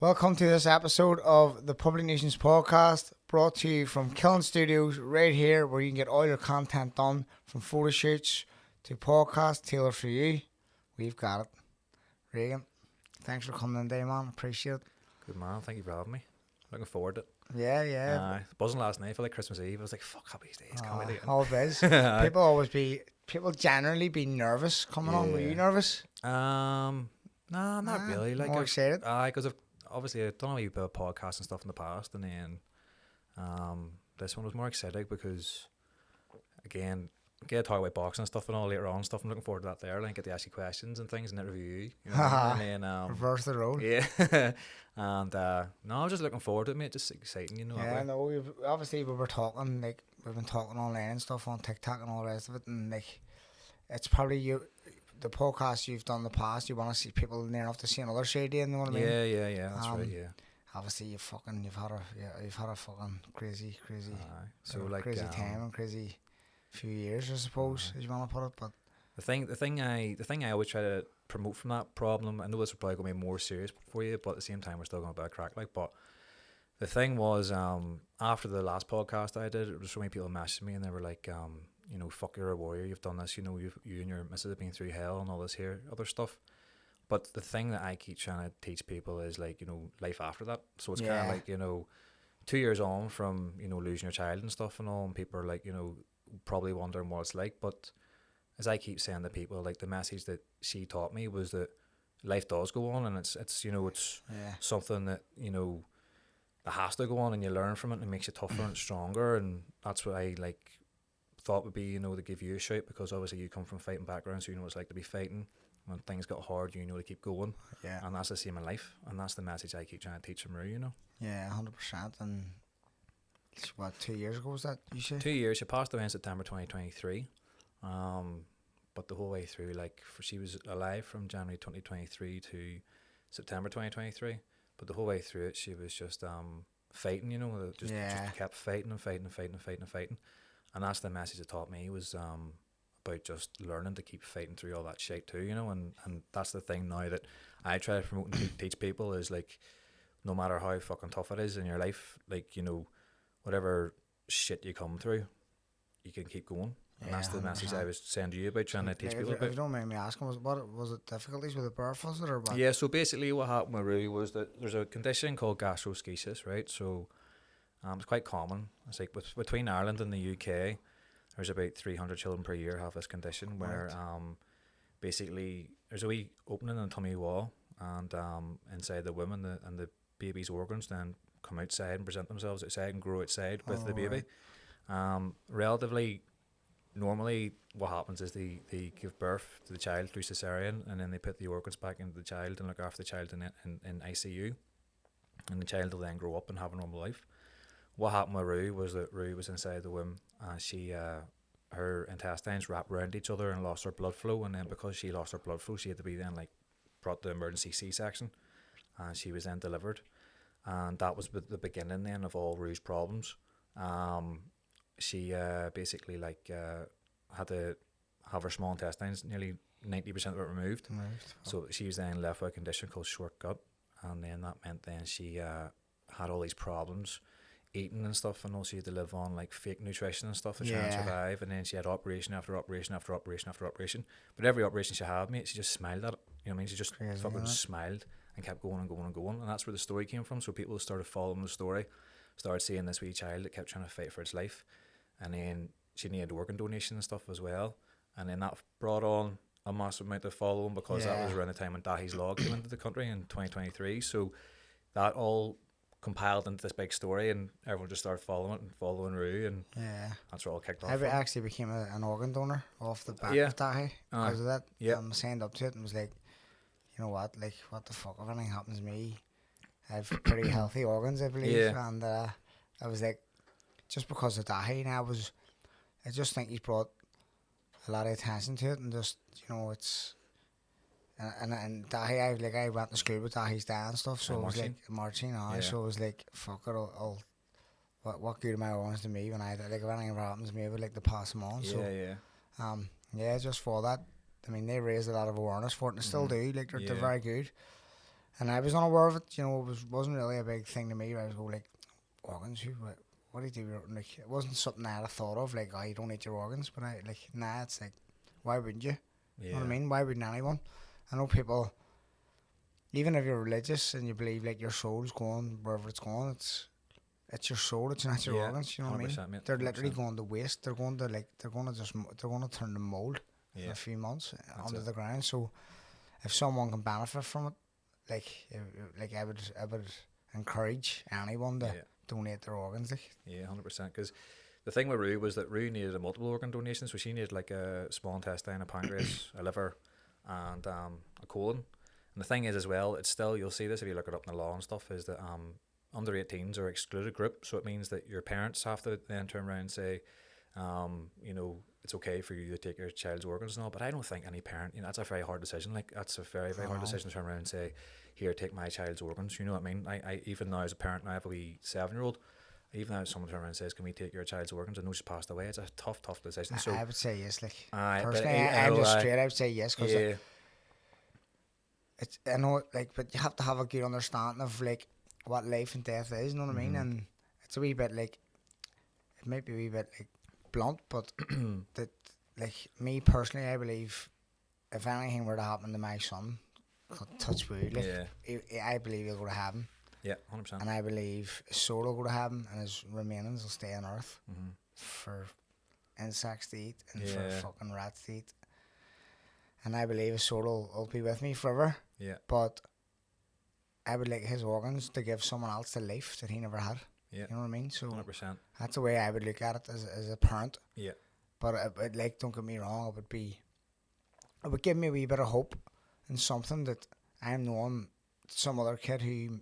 Welcome to this episode of the Public Nuisance Podcast, brought to you from Killen Studios, right here, where you can get all your content done, from photo shoots to podcasts tailored for you. We've got it. Regan, thanks for coming in today, man. Appreciate it. Good man, thank you for having me. Looking forward to it. Yeah. Buzzing last night for like Christmas Eve. I was like, fuck, happy days. Can't wait again. Always. People generally be nervous coming on. Were you nervous? Nah, not really. Like, more excited? Because I've done a wee bit of podcasts and stuff in the past, and then this one was more exciting because, again, get to talk about boxing and stuff and all later on and stuff. I'm looking forward to that there. Like, get to ask you questions and things and interview you. You know what I mean? And then reverse the role. Yeah. And no, I was just looking forward to it, mate. Just exciting, you know. Yeah, no, we were talking, like, we've been talking online and stuff on TikTok and all the rest of it, and like, it's probably the podcast you've done in the past, you want to see people near enough to see another side, you know what I mean? Yeah, that's right, yeah. Obviously you've had a fucking crazy time and crazy few years, I suppose, as you want to put it. But the thing I always try to promote from that problem, I know this is probably going to be more serious for you, but at the same time we're still going to bad crack, like. But the thing was, after the last podcast I did, there was so many people messaging me and they were like, you know, fuck, you're a warrior, you've done this, you know, you and your missus have been through hell and all this here other stuff. But the thing that I keep trying to teach people is, like, you know, life after that. So it's kind of like, you know, 2 years on from, you know, losing your child and stuff and all, and people are like, you know, probably wondering what it's like. But as I keep saying to people, like, the message that she taught me was that life does go on, and it's you know, it's something that, you know, it has to go on, and you learn from it, and it makes you tougher and stronger. And that's what I thought would be, you know, to give you a shout, because obviously you come from fighting background, so you know what it's like to be fighting. When things got hard, you know, to keep going. Yeah. And that's the same in life, and that's the message I keep trying to teach them, you know. Yeah, 100%. And what, 2 years ago was that, you say? 2 years. She passed away in September 2023. But the whole way through, like, she was alive from January 2023 to September 2023. But the whole way through it, she was just fighting, you know, just kept fighting. And that's the message it taught me, was about just learning to keep fighting through all that shit too, you know. And that's the thing now that I try to promote and teach people, is like, no matter how fucking tough it is in your life, like, you know, whatever shit you come through, you can keep going. And that's the 100%. Message I was saying to you about trying to teach people about. If you don't mind me asking, was it difficulties with the birth, was it, or what? Yeah, so basically what happened with Rui was that there's a condition called gastroschisis, right? So it's quite common. It's like between Ireland and the UK, there's about 300 children per year have this condition, where basically there's a wee opening in the tummy wall, and inside the woman, and the baby's organs then come outside and present themselves outside and grow outside with the baby. Relatively normally what happens is they give birth to the child through cesarean, and then they put the organs back into the child and look after the child in ICU, and the child will then grow up and have a normal life. What happened with Rui was that Rui was inside the womb, and she her intestines wrapped around each other and lost her blood flow, and then because she lost her blood flow, she had to be then brought to emergency C-section, and she was then delivered, and that was the beginning then of all Rui's problems. She basically had to have her small intestines nearly 90% of it removed. So she was then left with a condition called short gut, and then that meant then she had all these problems eating and stuff, and also she had to live on like fake nutrition and stuff to try and survive. And then she had operation after operation after operation after operation. But every operation she had, mate, she just smiled at it. You know what I mean? She just fucking smiled and kept going and going and going. And that's where the story came from. So people started following the story, started seeing this wee child that kept trying to fight for its life. And then she needed organ donation and stuff as well. And then that brought on a massive amount of following, because that was around the time when Dahi's Law came into the country in 2023. So that all compiled into this big story, and everyone just started following it and following Rui, and that's where it all kicked off. I actually became an organ donor off the back of Dahi because of that. I signed up to it and was like, you know what, like, what the fuck, if anything happens to me, I have pretty healthy organs, I believe. And I was like, just because of Dahi, and I just think he's brought a lot of attention to it, and just, you know, it's and Dahi, I went to school with Dahi's dad and stuff, so it was like marching on. So it was like, fuck it, what good am I organs to me when if anything ever happens to me, I would like to pass them on. Just for that, I mean, they raised a lot of awareness for it, and they still do. Like, they're very good. And I was unaware of it, you know, wasn't really a big thing to me. I was go like, organs, what do you do? Like, it wasn't something I had thought of, like, oh, you don't eat your organs, but I, like, nah, it's like, why wouldn't you? You know what I mean? Why wouldn't anyone? I know people, even if you're religious and you believe, like, your soul's going wherever it's going, it's your soul, it's not your organs, you know what I mean? Mate, they're literally going to waste, they're going to turn to mould for a few months under the ground. So if someone can benefit from it, like I would encourage anyone to donate their organs. Like. Yeah, 100%. Because the thing with Rue was that Rue needed a multiple organ donation, so she needed like a small intestine, a pancreas, a liver, and a colon. And the thing is as well, it's still, you'll see this if you look it up in the law and stuff, is that under 18s are excluded group. So it means that your parents have to then turn around and say, you know, it's okay for you to take your child's organs and all. But I don't think any parent, you know, that's a very hard decision. Like, that's a very, very hard decision to turn around and say, here, take my child's organs. You know what I mean? I even now as a parent, I have a wee 7-year-old. Even now, someone turns around and says, "Can we take your child's organs?" I know she's passed away. It's a tough decision. So I would say yes. Like, personally, I'm just straight. I would say yes because it's. I know, like, but you have to have a good understanding of like what life and death is. You know what I mean? And it's a wee bit like, it might be a wee bit like blunt, but that, like, me personally, I believe if anything were to happen to my son, touch wood, like, I believe he'll go to heaven. Yeah, 100%. And I believe his soul will go to heaven and his remainings will stay on earth for insects to eat and for fucking rats to eat. And I believe his soul will be with me forever. Yeah. But I would like his organs to give someone else the life that he never had. Yeah. You know what I mean? So 100%. That's the way I would look at it as a parent. Yeah. But it, like, don't get me wrong, it would give me a wee bit of hope in something that I'm knowing some other kid who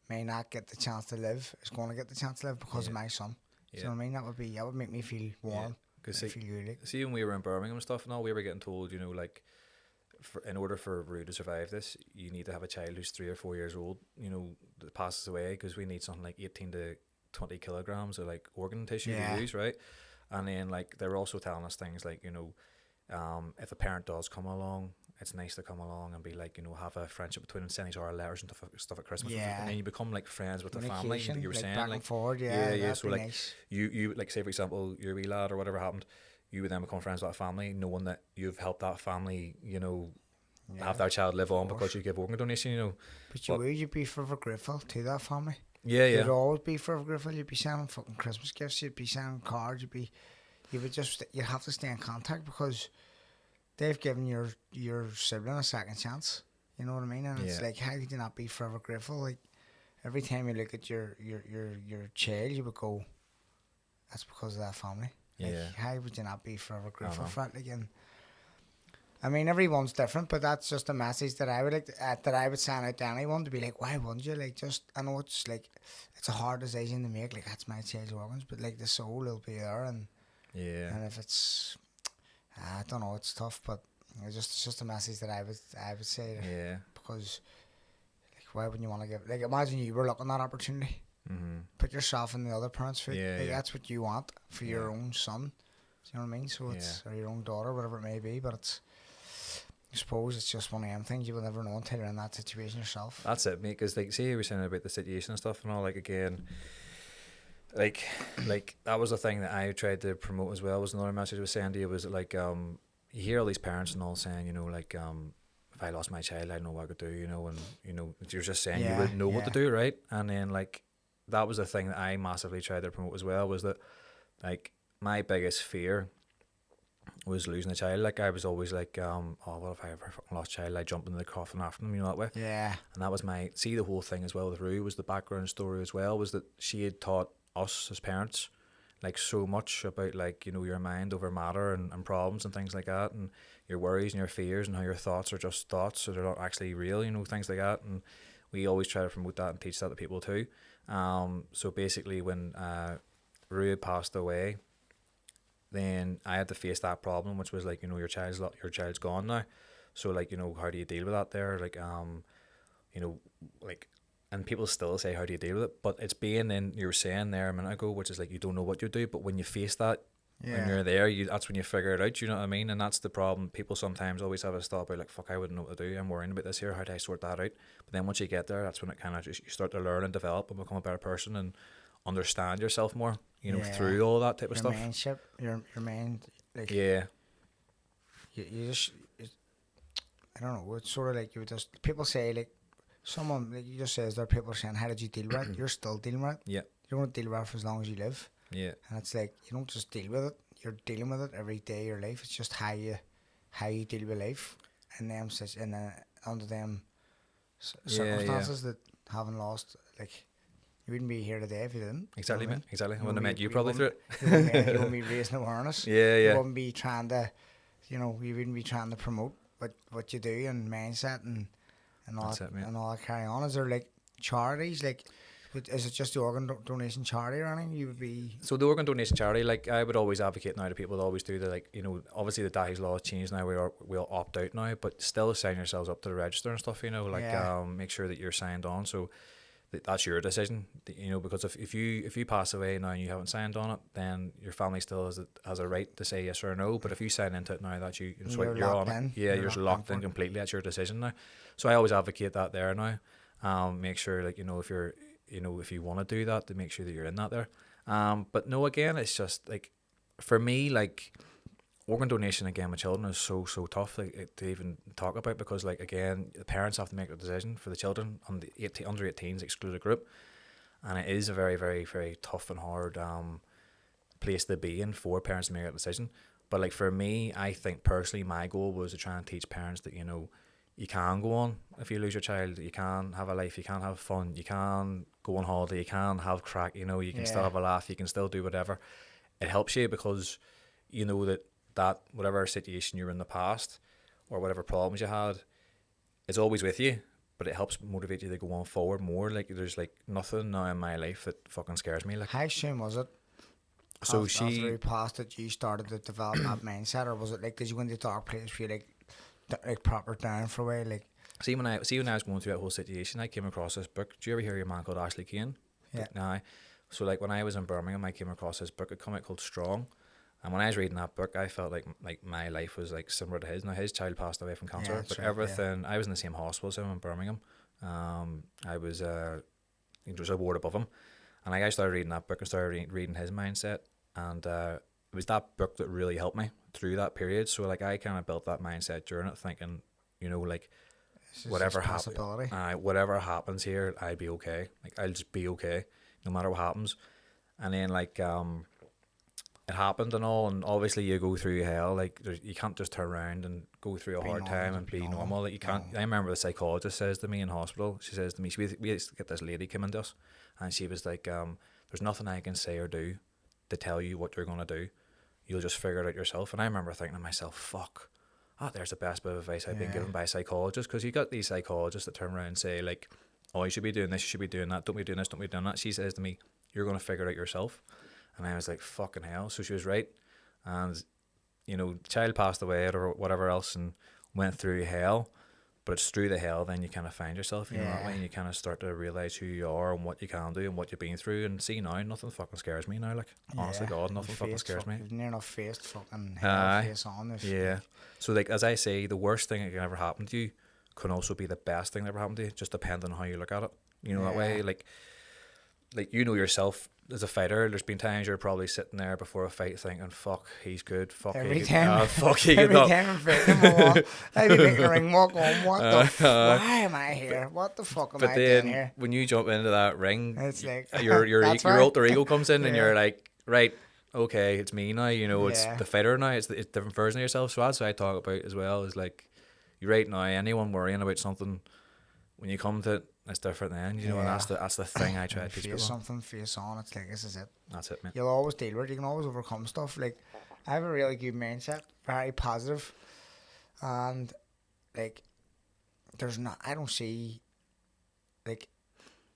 may not get the chance to live is going to get the chance to live because of my son. Yeah. You know what I mean? That would make me feel warm. Because feel good. Like. See, when we were in Birmingham and stuff and all, we were getting told, you know, like, in order for Rue to survive this, you need to have a child who's 3 or 4 years old, you know, that passes away, because we need something like 18 to 20 kilograms of like organ tissue to use, right? And then, like, they're also telling us things like, you know, if a parent does come along, it's nice to come along and be like, you know, have a friendship between them, send each other letters and stuff at Christmas, and then you become like friends with the family that you were saying, back like and forward, so like nice. you like, say for example, your wee lad or whatever happened, you would then become friends with that family, knowing that you've helped that family, you know, have their child live on because you give organ donation, you know. But you'd be forever grateful to that family. You'd always be forever grateful. You'd be sending fucking Christmas gifts, you'd be sending cards, you'd have to stay in contact because they've given your sibling a second chance. You know what I mean? And it's like, how could you not be forever grateful? Like, every time you look at your child, you would go, that's because of that family. Like, how would you not be forever grateful for it? Like, and I mean, everyone's different, but that's just a message that I would like that I would send out to anyone, to be like, why wouldn't you? Like, just, I know it's like, it's a hard decision to make. Like, that's my child's organs, but like, the soul will be there, and if it's, I don't know, it's tough, but it's just a message that I would say. Because, like, why wouldn't you want to give? Like, imagine you were looking at that opportunity. Put yourself in the other parent's foot. That's what you want for your own son. Do you know what I mean? So it's, or your own daughter, whatever it may be. But it's, I suppose it's just one of them things you will never know until you're in that situation yourself. That's it, mate. Because, like, see, you were saying about the situation and stuff and all. Like, again, like that was the thing that I tried to promote as well. Was another message I was saying to you, was like, you hear all these parents and all saying, you know, like, if I lost my child, I know what I could do, you know, and, you know, you're just saying you would know what to do, right? And then, like, that was the thing that I massively tried to promote as well, was that, like, my biggest fear was losing a child. Like, I was always like, oh, what if I ever fucking lost a child? I jump into the coffin after them, you know, that way. Yeah. And that was the whole thing as well with Rue, was the background story as well, was that she had taught us as parents, like, so much about, like, you know, your mind over matter and problems and things like that, and your worries and your fears, and how your thoughts are just thoughts, so they're not actually real, you know, things like that. And we always try to promote that and teach that to people too. So basically, when Rue had passed away, then I had to face that problem, which was like, you know, your child's gone now, so, like, you know, how do you deal with that there? Like, you know, like, and people still say, how do you deal with it? But it's being in, you were saying there a minute ago, which is like, you don't know what you do, but when you face that, When you're there, that's when you figure it out, you know what I mean? And that's the problem. People sometimes always have a thought about, like, fuck, I wouldn't know what to do. I'm worrying about this here. How do I sort that out? But then once you get there, that's when it kind of just, you start to learn and develop and become a better person and understand yourself more, you know, through all that type of stuff. Your mind, like, yeah. You just, I don't know, it's sort of like you just, people say, like, someone, like you just says there, people are saying, how did you deal with it? You're still dealing with it. Yeah. You're going to deal with it for as long as you live. Yeah. And it's like, you don't just deal with it, you're dealing with it every day of your life. It's just how you deal with life and them such, and under them circumstances that haven't lost, like, you wouldn't be here today if you didn't. Exactly, man. Exactly. I wouldn't have met you probably through it. You wouldn't be raising awareness. Yeah. You wouldn't be trying to, you wouldn't be trying to promote what you do and mindset and all that, and all that carry on. Is there, like, charities, like, is it just the organ donation charity or anything you would be? So the organ donation charity, like, I would always advocate now to people that always do the, like, obviously the Dahi's law has changed now, we'll opt out now, but still sign yourselves up to the register and stuff, make sure that you're signed on, so that's your decision, because if you pass away now and you haven't signed on it, then your family still has a right to say yes or no. But if you sign into it now, that you're on it. Yeah, you're locked in completely. That's your decision now. So I always advocate that there now. Make sure, like, if you're, if you want to do that, to make sure that you're in that there. But no, again, it's just like, for me, like, organ donation again with children is so tough, like, to even talk about, because, like, again, the parents have to make a decision for the children on the under 18s excluded group, and it is a very, very, very tough and hard place to be in for parents to make that decision. But, like, for me, I think personally my goal was to try and teach parents that, you can go on if you lose your child, you can have a life, you can have fun, you can go on holiday, you can have crack, you can still have a laugh, you can still do whatever. It helps you because you know that whatever situation you're in the past or whatever problems you had is always with you, but it helps motivate you to go on forward more. Like, there's, like, nothing now in my life that fucking scares me. Like, how soon was it? So after you passed it, you started to develop that mindset, or was it like, did you go into a dark place where you like proper down for a while? Like, see when I was going through that whole situation, I came across this book. Do you ever hear your man called Ashley Kane? Yeah. Nah. So, like, when I was in Birmingham, I came across this book. It came out called Strong. And when I was reading that book, I felt like my life was, like, similar to his. Now, his child passed away from cancer, but everything, I was in the same hospital as him in Birmingham. I was just a ward above him. And I started reading that book and started reading his mindset. And it was that book that really helped me through that period. So, like, I kind of built that mindset during it, thinking, like, whatever happens here, I'll be okay. Like, I'll just be okay, no matter what happens. And then, like, it happened and all, and obviously you go through hell. Like, you can't just turn around and go through a hard time and be normal. Like, you can't. I remember the psychologist says to me in hospital, she says to me, we used to get this lady come into us, and she was like, there's nothing I can say or do to tell you what you're going to do. You'll just figure it out yourself. And I remember thinking to myself, fuck, there's the best bit of advice I've been given by a psychologist, because you got these psychologists that turn around and say, like, oh, you should be doing this, you should be doing that, don't be doing this, don't be doing that. She says to me, you're going to figure it out yourself. And I was like, fucking hell. So she was right. And, the child passed away or whatever else and went through hell. But it's through the hell then you kind of find yourself, you know that way, and you kind of start to realise who you are and what you can do and what you've been through. And see, now, nothing fucking scares me now, like, honestly, God, nothing fucking scares me. You've near enough faced fucking hell face on. So, like, as I say, the worst thing that can ever happen to you can also be the best thing that ever happened to you, just depending on how you look at it. That way, like, yourself as a fighter, there's been times you're probably sitting there before a fight thinking, fuck, he's good, fuck, every he time, fuck, he every time I'm fighting, I'd be making a ring walk on, what the why am I here? What the fuck am I doing here? When you jump into that ring, it's like, your alter ego comes in and you're like, right, okay, it's me now, it's the fighter now, it's a different version of yourself. So that's what I talk about as well, is like, you're right now, anyone worrying about something, when you come to it, it's different then, and that's the thing I try to teach people. Face on, it's like, this is it. That's it, man. You'll always deal with it, you can always overcome stuff. Like, I have a really good mindset, very positive, and, like, I don't see, like,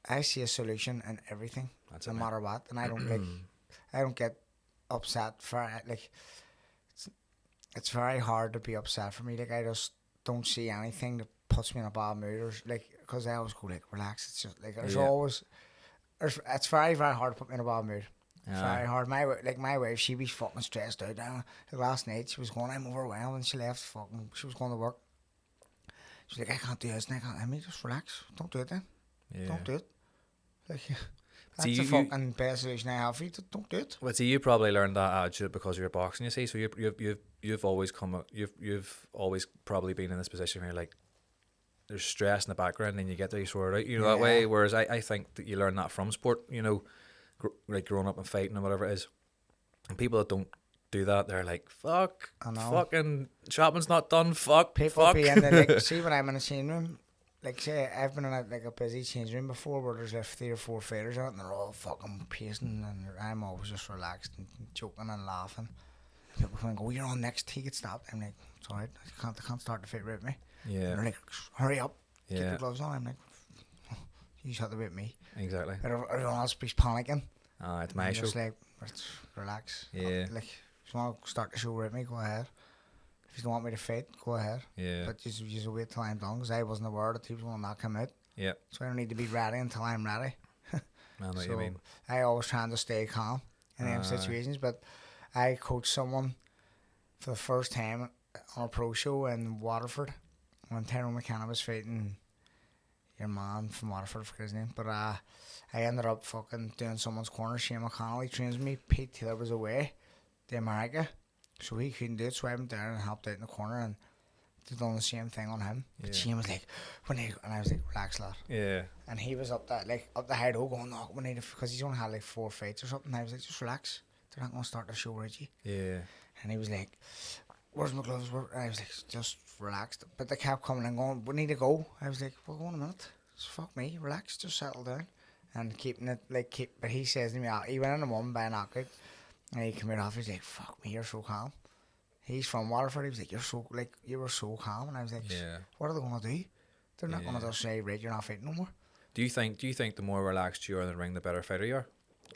I see a solution in everything, no matter what, and I don't, like, I don't get upset for it, like, it's very hard to be upset for me, like, I just don't see anything that puts me in a bad mood, or, like, because I always go, like, relax. It's just like it's very, very hard to put me in a bad mood. Very hard. My wife, she was fucking stressed out. Last night she was going, I'm overwhelmed, and she left. She was going to work. She's like, I can't do this, and I mean, just relax. Don't do it then. Yeah. Don't do it. Like, that's the fucking best solution I have for you. Don't do it. Well, see, you probably learned that attitude because of your boxing. You see, so you've always always probably been in this position where you're like, there's stress in the background, and you get there, you sort it out, you know, that way. Whereas I think that you learn that from sport, you know, like growing up and fighting and whatever it is. And people that don't do that, they're like, fuck, fucking shopping's not done, People be in the, like, see when I'm in a change room, like, say I've been in a busy change room before where there's like 3 or 4 fighters out and they're all fucking pacing, and I'm always just relaxed and joking and laughing. People come and go, you're on next, he gets stopped. I'm like, it's alright, I can't start the fight with me. Yeah. And they're like, hurry up, get your gloves on. I'm like, you just have to whip me. Exactly. But everyone else is panicking. It's my show. Just like, let's relax. Yeah. Like, if you want to start the show with me, go ahead. If you don't want me to fight, go ahead. Yeah. But just wait till I'm done, because I wasn't aware that he was going to knock him out. Yeah. So I don't need to be ready until I'm ready. I know what you mean. I always trying to stay calm in them situations. But I coached someone for the first time on a pro show in Waterford when Tyrone McKenna was fighting your man from Waterford, I forget his name. But I ended up fucking doing someone's corner. Shane McConnell trains me. Pete Taylor was away to America, so he couldn't do it. So I went there and helped out in the corner and did done the same thing on him. But Shane was like, and I was like, relax, lad. Yeah. And he was up the high road going, no, we need, because he's only had like 4 fights or something. And I was like, just relax. They're not going to start the show, Reggie. Yeah. And he was like, where's my gloves? And I was like, just relaxed. But they kept coming and going, we need to go. I was like, well, go on a minute. Just fuck me, relax, just settle down. And keeping it, but he says to me, he went in the one by a knockout, and he came out off, he's like, fuck me, you're so calm. He's from Waterford, he was like, you were so calm. And I was like, what are they going to do? They're not going to just say, right, you're not fighting no more. Do you think the more relaxed you are in the ring, the better fighter you are?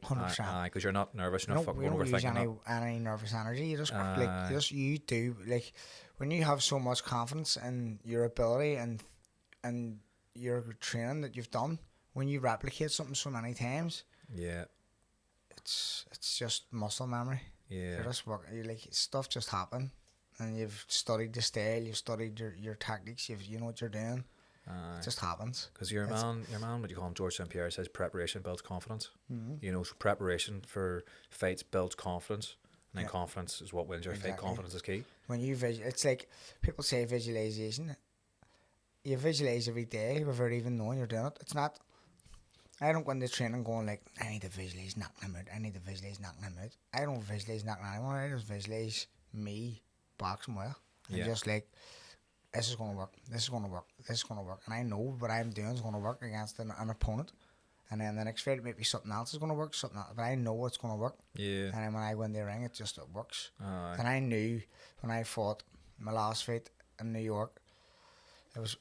100%. Because you're not nervous, you're not fucking overthinking. You don't use any nervous energy. You just you do, like, when you have so much confidence in your ability and your training that you've done, when you replicate something so many times, it's just muscle memory. Yeah, you're just stuff just happen, and you've studied the style, you've studied your tactics, you know what you're doing. It just happens. Because your man, what you call him, George St. Pierre, says preparation builds confidence. Mm-hmm. You know, so preparation for fights builds confidence, and then confidence is what wins your fight. Confidence is key. When you it's like people say visualization. You visualize every day without even knowing you're doing it. It's not. I don't go into training going like, I need to visualize knocking him out. I need to visualize knocking him out. I don't visualize knocking anyone. I just visualize me boxing well. And just like, this is going to work. This is going to work. This is going to work. And I know what I'm doing is going to work against an opponent. And then the next fight, maybe something else is going to work. But I know it's going to work. Yeah. And then when I go in the ring, it works. And I knew when I fought my last fight in New York, it was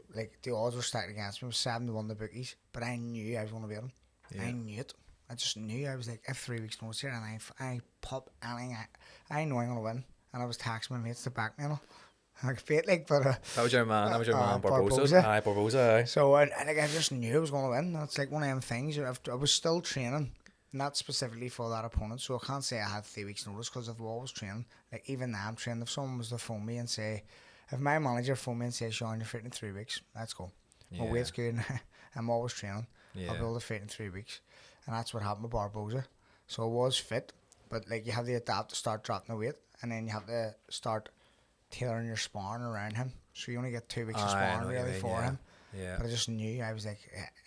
like the odds were stacked against me. It was 7-1 the bookies, but I knew I was going to beat him. Yeah. I knew it. I just knew. I was like, I have 3 weeks notice here, and I pop anything. I know I'm going to win, and I was taxing my mates to back me, you know. I could feel it, but that was your man. Barbosa. Aye, Barbosa. Aye. So I just knew I was going to win. It's like one of them things. I was still training, not specifically for that opponent. So I can't say I had 3 weeks notice because I've always trained. Like even now I'm trained. If someone was to phone me and say, if my manager phoned me and says, Sean, you're fit in 3 weeks, let's go. Yeah. My weight's good. I'm always training. Yeah. I'll be able to fit in 3 weeks. And that's what happened with Barbosa. So I was fit, but like you have to adapt to start dropping the weight, and then you have to start tailoring your sparring around him. So you only get 2 weeks of sparring really for him. Yeah. But I just knew, I was like,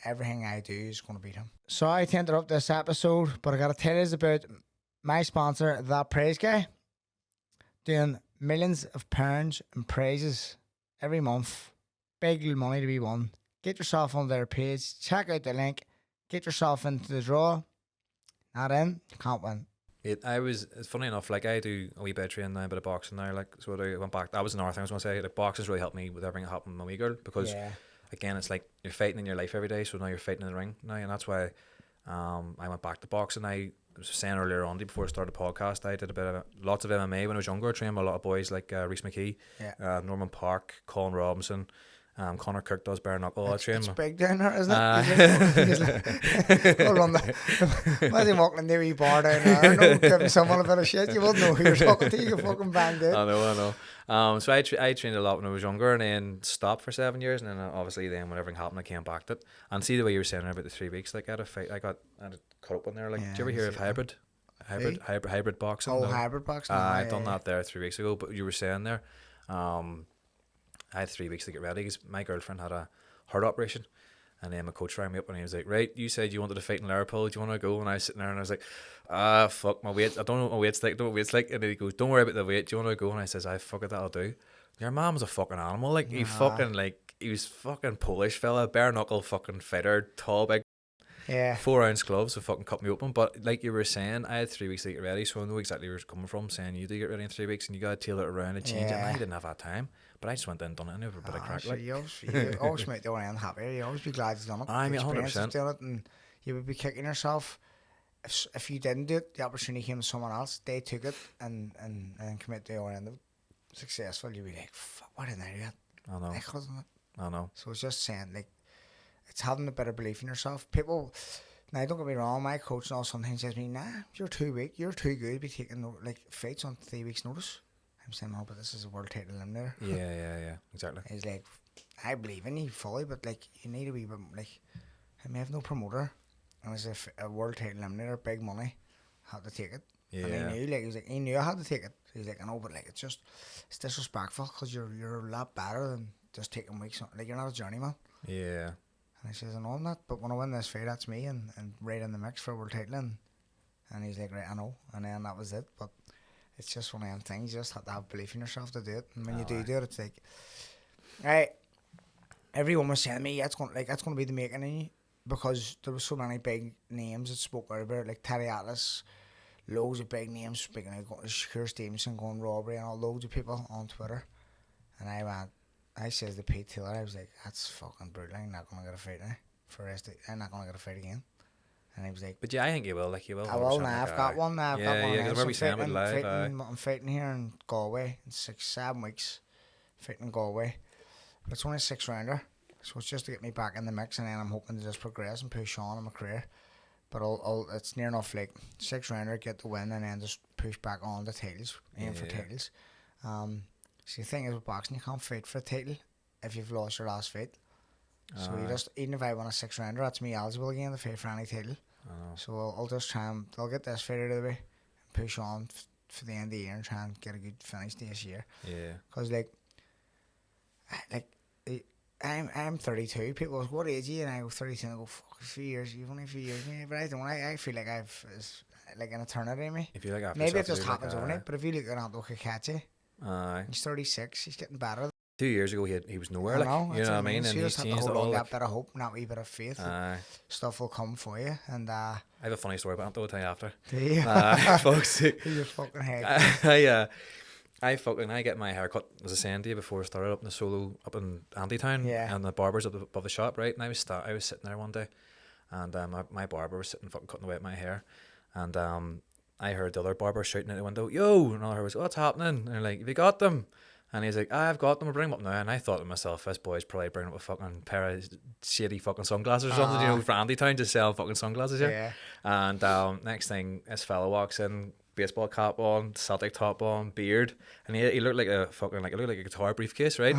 everything I do is going to beat him. Sorry to interrupt this episode, but I got to tell you about my sponsor, That Praise Guy, doing millions of pounds in prizes every month. Big money to be won. Get yourself on their page. Check out the link. Get yourself into the draw. Not in, you can't win. It's funny enough, like I do a wee bit of training now, a bit of boxing now, like, so I went back. That was another thing I was going to say. Like, boxing's really helped me with everything that happened with my wee girl, because again, it's like you're fighting in your life every day, so now you're fighting in the ring now, and that's why I went back to boxing. I was saying earlier on, before I started the podcast, I did lots of MMA when I was younger. I trained with a lot of boys like Reece McKee, Norman Park, Colin Robinson, Connor Kirk does bare knuckle. It's big down there, isn't it? He's like, hold on. Imagine walking in the wee bar down there, no, giving someone a bit of shit. You wouldn't know who you're talking to. You fucking banged it. I know. So I trained a lot when I was younger, and then stopped for 7 years, and then obviously when everything happened, I came back to it. And see the way you were saying about the 3 weeks, like I had a fight, I had a cut up in there. Like, did you ever hear of hybrid boxing? Oh, no. Hybrid boxing. I done that there 3 weeks ago. But you were saying there, I had 3 weeks to get ready because my girlfriend had a heart operation, and then my coach rang me up and he was like, right, you said you wanted to fight in Liverpool, do you want to go? And I was sitting there and I was like, fuck my weight, I don't know what my weight's like, and then he goes, don't worry about the weight, do you want to go? And I says, fuck it, that'll do. Your mom was a fucking animal, like he was fucking Polish fella, bare knuckle fucking fighter, tall, big. Yeah. 4 ounce gloves to fucking cut me open. But like you were saying, I had 3 weeks to get ready, so I know exactly where you're coming from, saying you do get ready in 3 weeks and you got to tailor it around and change it. And I didn't have that time, but I just went in and done it and it was a bit of crack. So you always make the one end happy. You always be glad you've done it. I mean, 100%. Doing it, and you would be kicking yourself if you didn't do it. The opportunity came to someone else. They took it and commit to the other end of it. Successful. You'd be like, fuck, why didn't I do that? I know. I couldn't have it. I know. So it's just saying, like, it's having a better belief in yourself. People. Now, don't get me wrong, my coach and all sometimes says to me, nah, you're too weak, you're too good to be taking fights on 3 weeks' notice. I'm saying, no, but this is a world title eliminator. Yeah, exactly. He's like, I believe in you fully, but like, you need to be, like, I may have no promoter, and as if a world title eliminator, big money, had to take it. Yeah. And he knew I had to take it. He's like, I know, but like, it's disrespectful, because you're a lot better than just taking weeks, like, you're not a journeyman. Yeah. And I says, I know I'm not, but when I win this fight, that's me and right in the mix for world title. And he's like, right, I know. And then that was it. But it's just one of them things. You just have to have belief in yourself to do it. And when you do it, it's like, right. Everyone was saying to me, that's going to be the making of you, because there were so many big names that spoke out about it, like Terry Atlas, loads of big names speaking out, Shakur Stevenson going robbery, and all loads of people on Twitter. And I says to Pete Taylor, I was like, that's fucking brutal. I'm not going to get a fight now. I'm not going to get a fight again. And he was like, but yeah, I think you will. Like, you will. I will now. I've got one now. Because we're saying it live. I'm fighting here in Galway in 7 weeks. Fighting in Galway. But it's only a 6-rounder. So it's just to get me back in the mix, and then I'm hoping to just progress and push on in my career. But it's near enough like 6-rounder, get the win, and then just push back on the titles, aim for titles. See, the thing is with boxing, you can't fight for a title if you've lost your last fight. So you just, even if I win a 6-rounder, that's me eligible again to fight for any title. So I'll just try and I'll get this fight out of the way and push on for the end of the year and try and get a good finish this year. Yeah. Because I'm 32. People go, what age are you? And I go 32, and I go, fuck, a few years. You've only a few years, but I don't. I feel like it's like an eternity in me. If you like after maybe it just happens overnight, but if you look at Anto Kakachi, he's 36. He's getting better. 2 years ago, he was nowhere. You know what I mean? So and you just have to changed hold it all. on that bit of hope, and that wee bit of faith. Stuff will come for you. And I have a funny story about Anto. I'll tell you after. Do you? Folks. Your fucking head. I get my hair cut, as I was saying to you before I started, up in the solo up in Andytown, and the barber's up above the shop, right? And I was sitting there one day, and my barber was sitting fucking cutting away at my hair, and I heard the other barber shouting at the window, "Yo!" And all I heard was, "What's happening?" And they're like, "Have you got them?" And he's like, "I've got them, I'll bring them up now." And I thought to myself, this boy's probably bringing up a fucking pair of shady fucking sunglasses or something, you know, for Andytown to sell fucking sunglasses, yeah. And next thing, this fella walks in, baseball cap on, Celtic top on, beard, and he looked like a fucking it looked like a guitar briefcase, right?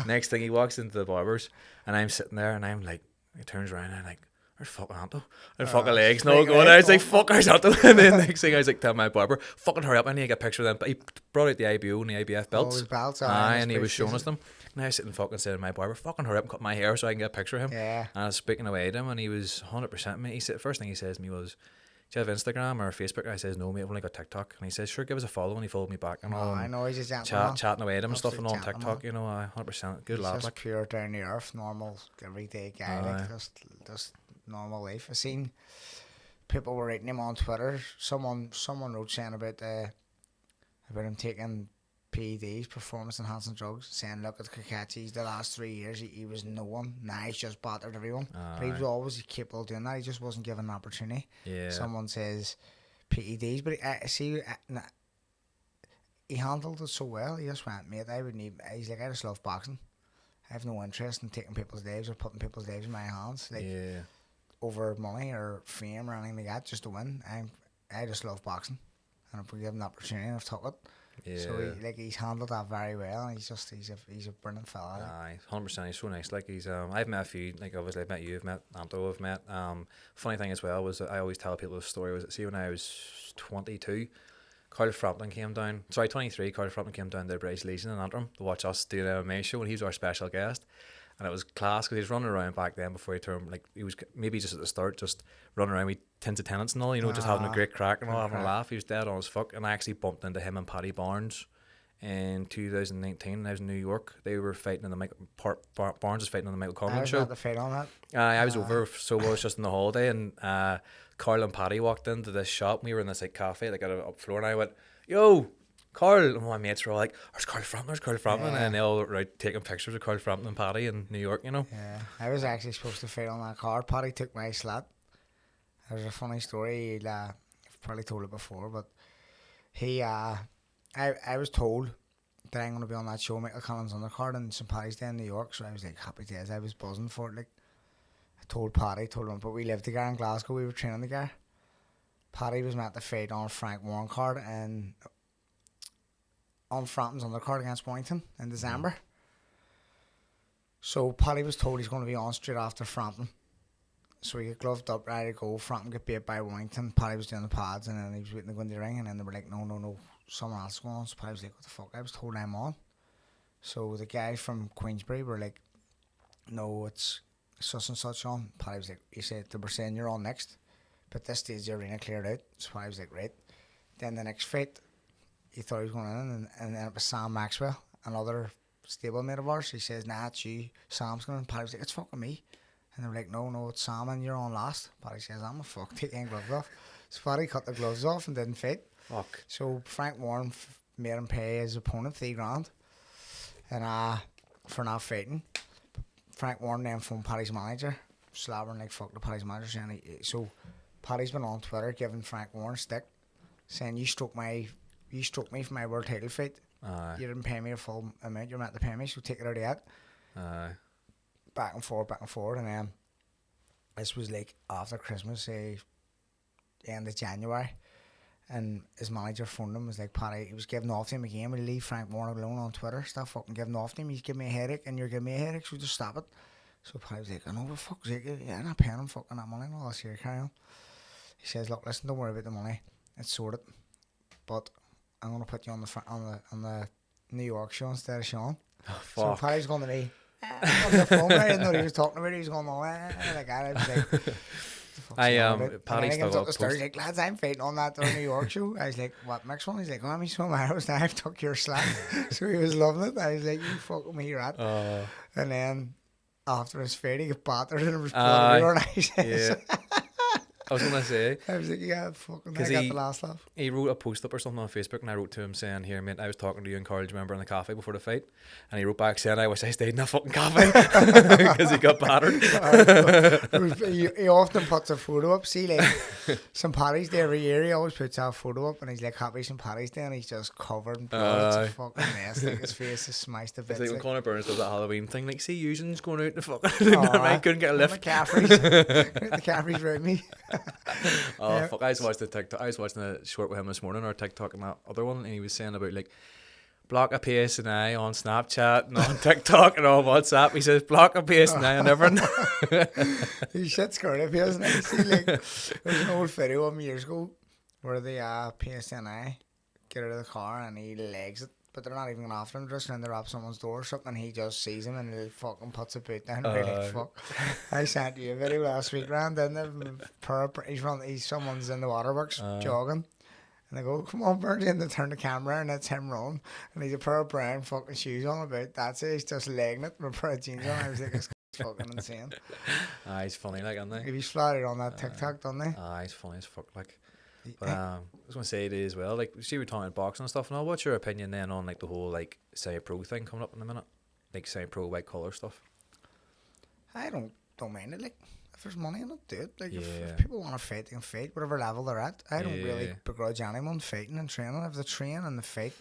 Next thing, he walks into the barber's, and I'm sitting there, and I'm like, he turns around, and I'm like, "Where's fucking Anto?" And fucking legs no going. I was like, "Fuck, where's Anto?" And then next thing, I was like, tell my barber, "Fucking hurry up, I need to get a picture of them." But he brought out the IBO and the IBF belts. And he was showing us them. And I was sitting fucking saying to my barber, "Fucking hurry up and cut my hair so I can get a picture of him." Yeah. And I was speaking away to him, and he was 100% mate. He said, first thing he says to me was, "Do you have Instagram or Facebook?" I says, "No, mate, I've only got TikTok." And he says, "Sure, give us a follow." And he followed me back. And I know, he's just chatting away to him and stuff, and on TikTok, you know, 100%. Good lad. Just pure down the earth, normal, everyday guy, like just normal life. I seen people were writing him on Twitter. Someone wrote saying about him taking PEDs, performance enhancing drugs, saying, "Look at Kakachi, the last 3 years he was no one. Now he's just battered everyone." But he was always capable of doing that. He just wasn't given an opportunity. Yeah. Someone says PEDs, but he handled it so well. He just went, "Mate, I wouldn't even." He's like, "I just love boxing." I have no interest in taking people's lives or putting people's lives in my hands, like over money or fame or anything like that, just to win. I just love boxing, and if we give him the opportunity, I've took it. Yeah. So he's handled that very well, and he's a brilliant fella. Aye, 100%. He's so nice. Like he's I've met a few. Like obviously I've met you. I've met Anto. I've met. Funny thing as well was that I always tell people the story. Was that see when I was 22, Carl Frampton came down. Sorry, 23. Carl Frampton came down to the British Legion in Antrim to watch us do an MMA show, and he was our special guest. And it was class because he was running around back then before he turned, like he was maybe just at the start, just running around with tins of tenants and all, you know, just having a great crack and all, having a laugh. He was dead on as fuck. And I actually bumped into him and Paddy Barnes in 2019. I was in New York. They were fighting in the Barnes was fighting on the McComb show. I was at the fight on that. I was over, so I was just in the holiday, and Carl and Paddy walked into this shop. We were in this like cafe, like at an up floor, and I went, "Yo, Carl," and my mates were all like, "There's Carl Frampton," and they all were right taking pictures of Carl Frampton and Paddy in New York, you know. Yeah, I was actually supposed to fight on that card. Paddy took my slot. There's a funny story. I've probably told it before, but I was told that I'm going to be on that show, Michael Collins' undercard in St. Paddy's Day in New York, so I was like, happy days. I was buzzing for it. Like, I told him, but we lived together in Glasgow. We were training together. Paddy was meant to fight on Frank Warren card and on Frampton's undercard against Warrington in December. So Paddy was told he's going to be on straight after Frampton. So he got gloved up, ready to go. Frampton got beat by Warrington. Paddy was doing the pads, and then he was waiting to go in the ring, and then they were like, no, someone else is going on. So Paddy was like, what the fuck? I was told I'm on. So the guys from Queensbury were like, no, it's such and such on. Paddy was like, he said, they were saying you're on next. But this stage the arena cleared out. So Paddy was like, right. Then the next fight, he thought he was going in, and then it was Sam Maxwell, another stablemate of ours. He says, nah, it's you. Sam's going. And Paddy was like, it's fucking me. And they were like, no, it's Sam, and you're on last. Paddy says, I'm a fuck, take your gloves off. So Paddy cut the gloves off and didn't fight. Fuck. So Frank Warren made him pay his opponent $3,000 and for not fighting. Frank Warren then phoned Paddy's manager, slabbering like fuck to Paddy's manager, saying so Paddy's been on Twitter giving Frank Warren stick, saying you struck me for my world title fight. You didn't pay me a full amount you're meant to pay me, so take it out of that. Back and forth, and then this was like after Christmas, end of January, and his manager phoned him, was like, Paddy, he was giving off to him again, will you leave Frank Warren alone on Twitter, stop fucking giving off to him, he's giving me a headache and you're giving me a headache, so just stop it. So Paddy was like, I know, but fuck's sake, yeah, I'm not paying him fucking that money and all this here, carry on. He says, look, listen, don't worry about the money, it's sorted, but I'm going to put you on the New York show instead of Sean. Oh, fuck. So Paddy's going to me on the phone, I didn't know what he was talking about, he was going, like that, I was like, Paddy's still up the stairs, like, lads, I'm fighting on that New York show. I was like, what, next one? He's like, I'm so embarrassed now, I've took your slack. So he was loving it. I was like, you fucking me, rat. And then after his fight, he got battered and it was blood everywhere, and I says, I was going to say, I was like, yeah, fucking, I got the last laugh. He wrote a post up or something on Facebook, and I wrote to him saying, here, mate, I was talking to you and Carl, do you remember in the cafe before the fight? And he wrote back saying, I wish I stayed in that fucking cafe because he got battered. He often puts a photo up. See, like, St. Paddy's Day every year, he always puts a photo up, and he's like, happy St. Paddy's Day, and he's just covered in blood. It's a fucking mess. Like, his face is smashed to bits. It's like when Conor Burns does that Halloween thing, like, see, Eugene's going out the fucking I couldn't get a lift. The Caffrey's right me. Fuck, I was watching the short with him this morning, or TikTok and that other one, and he was saying about like block a PSNI on Snapchat and on TikTok and on WhatsApp. He says block a PSNI on everything. He shit's scared of PSNI. See, like, there's an old video of him years ago where the PSNI get out of the car and he legs it, but they're not even going after him, just trying to rap someone's door or something, and he just sees him and he fucking puts a boot down. Like, fuck. I sent you a video last week, Rand, didn't I? Someone's in the waterworks jogging, and they go, come on, Bertie, and they turn the camera and it's him running, and he's a pair of brown fucking shoes on about, that's it, he's just legging it with a pair of jeans on. I was like, this guy's fucking insane. He's funny, like, isn't he? He's flattered on that TikTok, doesn't he? He's funny as fuck, like. But I was going to say today as well, like, see, we're talking about boxing and stuff and all. What's your opinion then on like the whole like semi-pro thing coming up in a minute, like semi-pro white collar stuff? I don't mind it. Like, if there's money in it, do it. Like, if people want to fight, they can fight whatever level they're at. I don't really begrudge anyone fighting and training. If they train and they fight,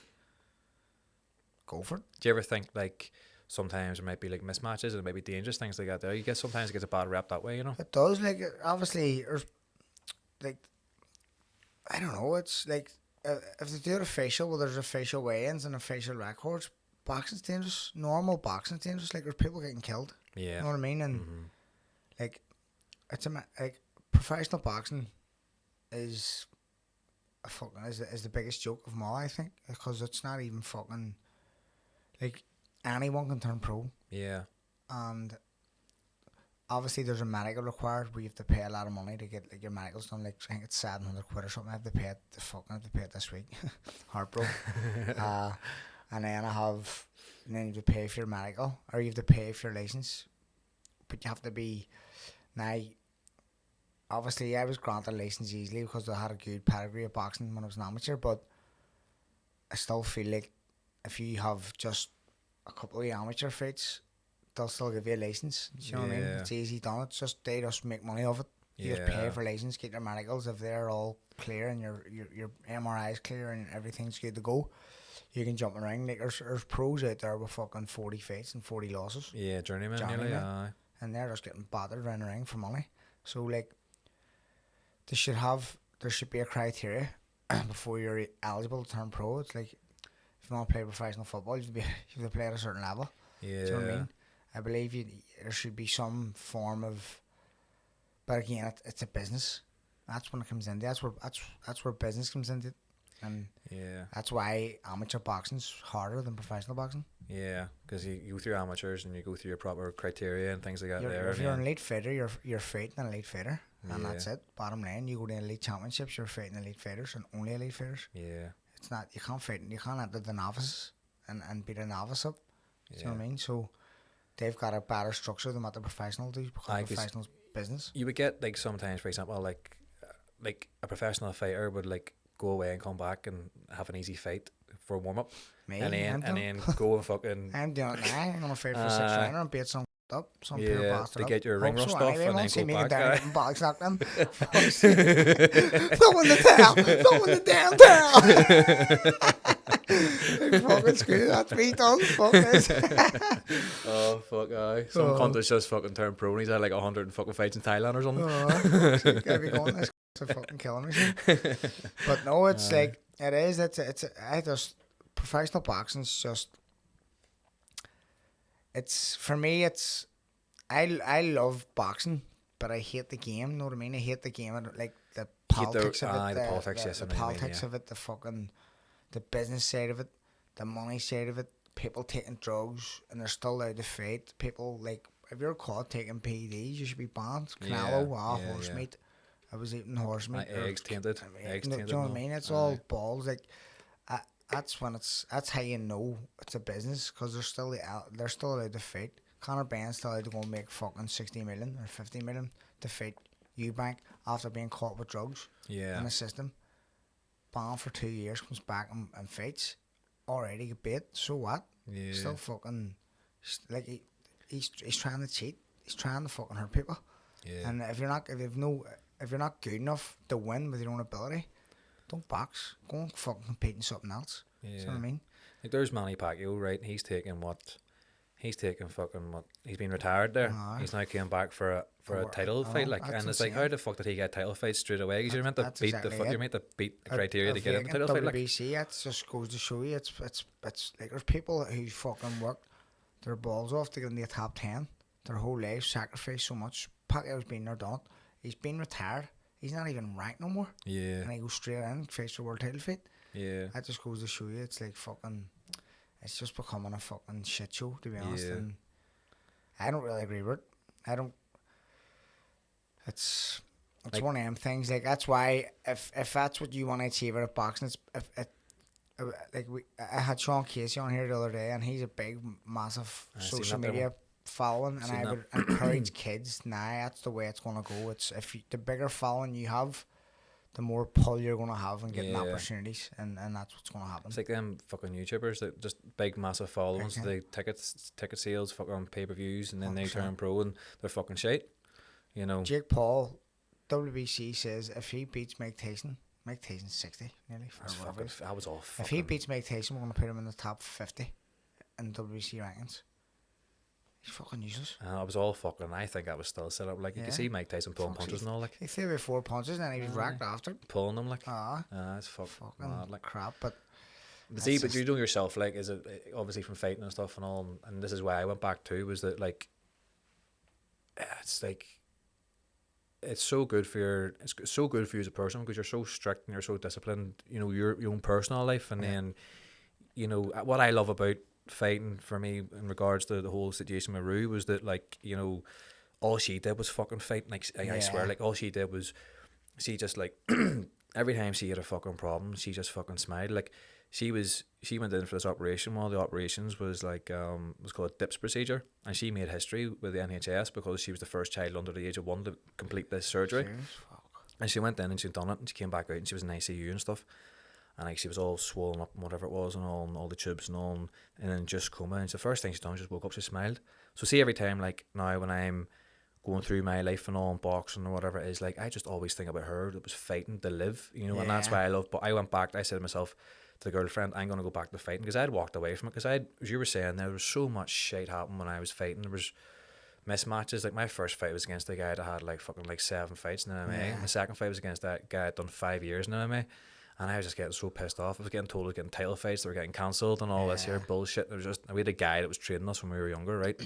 go for it. Do you ever think like, sometimes there might be like mismatches and it might be dangerous things like that. There, you get sometimes it gets a bad rep that way, you know. It does. Like obviously, like I don't know. It's like if they do a facial, well, there's a facial weigh-ins and a facial records. Boxing's dangerous. Normal boxing's dangerous. Like there's people getting killed. Yeah. You know what I mean? And like it's like professional boxing is a fucking is the biggest joke of them all, I think, because it's not even fucking like anyone can turn pro. Yeah. And obviously there's a medical required where you have to pay a lot of money to get like your medicals done. Like I think it's £700 or something. I have to pay it this week. Heartbroken. And then you have to pay for your medical, or you have to pay for your license. But you have to be now. Obviously, I was granted a license easily because I had a good pedigree of boxing when I was an amateur. But I still feel like if you have just a couple of amateur fights, they'll still give you a license. Do you know what I mean? It's easy done. It's just they just make money off it. You just pay for license, get your medicals. If they're all clear and your MRI is clear and everything's good to go, you can jump in the ring. Like there's pros out there with fucking 40 fights and 40 losses. Yeah, journeyman. And they're just getting battered around the ring for money. So like, there should be a criteria before you're eligible to turn pro. It's like if you want to play professional football, you have to play at a certain level. Yeah. Do you know what I mean? I believe there should be some form of, but again, it's a business. That's when it comes in. That's where business comes into. And that's why amateur boxing's harder than professional boxing. Yeah, because you go through amateurs and you go through your proper criteria and things like that. If you're an elite fighter, you're fighting an elite fighter, and that's it. Bottom line, you go to elite championships, you're fighting elite fighters and only elite fighters. Yeah, it's not you can't enter the novices and beat a novice up. Do you know what I mean? So they've got a better structure than what the professionals do because professionals business. You would get like sometimes, for example, like a professional fighter would like go away and come back and have an easy fight for a warm up, and then go and fucking. I'm doing it now. I'm gonna fight for a 6th rounder and beat some up, some pure bastard to up. get your ring rust off and then see go me back. Down and bollocks knock them. Throwing the towel. Fucking screw that. 3 tons. Fuck this. Oh fuck aye. Some cunt that's just fucking turned pro and he's had like 100 fucking fights in Thailand or something. Gotta be going this. It's a fucking killing machine. But no, it's like it is. I just professional boxing's just. It's for me. It's I love boxing, but I hate the game. Know what I mean? I hate the game. Like the politics of it. The politics. The politics of it. The fucking the business side of it. The money side of it. People taking drugs and they're still allowed to fight. People like if you're caught taking PEDs, you should be banned. Canelo, horse meat. I was eating horse meat. Eggs tainted. Do you know what I mean? It's all balls. Like that's how you know it's a business because they're still allowed to fight. Conor Ben's still allowed to go and make fucking 60 million or 50 million to fight Eubank after being caught with drugs in the system. Banned for 2 years, comes back and fights. Already get bit. So what? Yeah. Still fucking like he's trying to cheat. He's trying to fucking hurt people. Yeah. And if you're not good enough to win with your own ability, don't box. Go and fucking compete in something else. Yeah. You know what I mean? Like there's Manny Pacquiao, right? He's been retired there. He's now came back for a title fight. Like, and it's like, how the fuck did he get a title fight straight away? Because you're meant to beat you're meant to beat the criteria to get in the title fight. Like, WBC, that just goes to show you, it's like there's people who fucking work their balls off to get in the top 10. Their whole life, sacrificed so much. Pacquiao's been there, done it. He's been retired. He's not even ranked no more. Yeah. And he goes straight in, face the world title fight. Yeah. That just goes to show you, it's like fucking, it's just becoming a fucking shit show, to be honest. Yeah. And I don't really agree with it. It's like, one of them things. Like, that's why, if that's what you want to achieve out of boxing, I had Sean Casey on here the other day, and he's a big, massive social media following, and I would encourage kids now. That's the way it's going to go. It's the bigger following you have, the more pull you're going to have and getting opportunities, and that's what's going to happen. It's like them fucking YouTubers that just big massive followings, the ticket sales, fucking pay-per-views, and then 100%. They turn pro and they're fucking shit. You know, Jake Paul, WBC says if he beats Mike Tyson's 60 nearly. That was off. If he beats Mike Tyson, we're going to put him in the top 50 in WBC rankings. He's fucking useless. I was all fucking. I think I was still set up. Like you can see Mike Tyson pulling punches and all. Like he threw about 4 punches and he was racked after pulling them. Like it's fucking mad, like crap. But you know yourself. Like is it obviously from fighting and stuff and all. And this is why I went back too. Was that like it's like. It's so good for you as a person because you're so strict and you're so disciplined. You know your own personal life, and then you know what I love about fighting for me in regards to the whole situation with Rue was that like you know all she did was fucking fight. Like I swear, like all she did was she just like every time she had a fucking problem, she just fucking smiled. Like she went in for this operation. One of the operations was like was called a DIPS procedure, and she made history with the NHS because she was the first child under the age of 1 to complete this surgery. And she went in and she'd done it, and she came back out and she was in ICU and stuff, and like she was all swollen up and whatever it was and all the tubes and all, and then just coma. And it's the first thing she done, she just woke up, she smiled. So see, every time like now when I'm going through my life and all and boxing or whatever it is, like I just always think about her that was fighting to live, you know, and that's why I love. But I went back, I said to myself, to the girlfriend, I'm going to go back to fighting because I'd walked away from it because as you were saying, there was so much shit happening when I was fighting. There was mismatches. Like my first fight was against a guy that had like fucking like 7 fights in MMA. My second fight was against that guy that done 5 years in MMA, and I was just getting so pissed off. I was getting told I was getting title fights, they were getting cancelled and all this here bullshit. There was just, we had a guy that was training us when we were younger, right?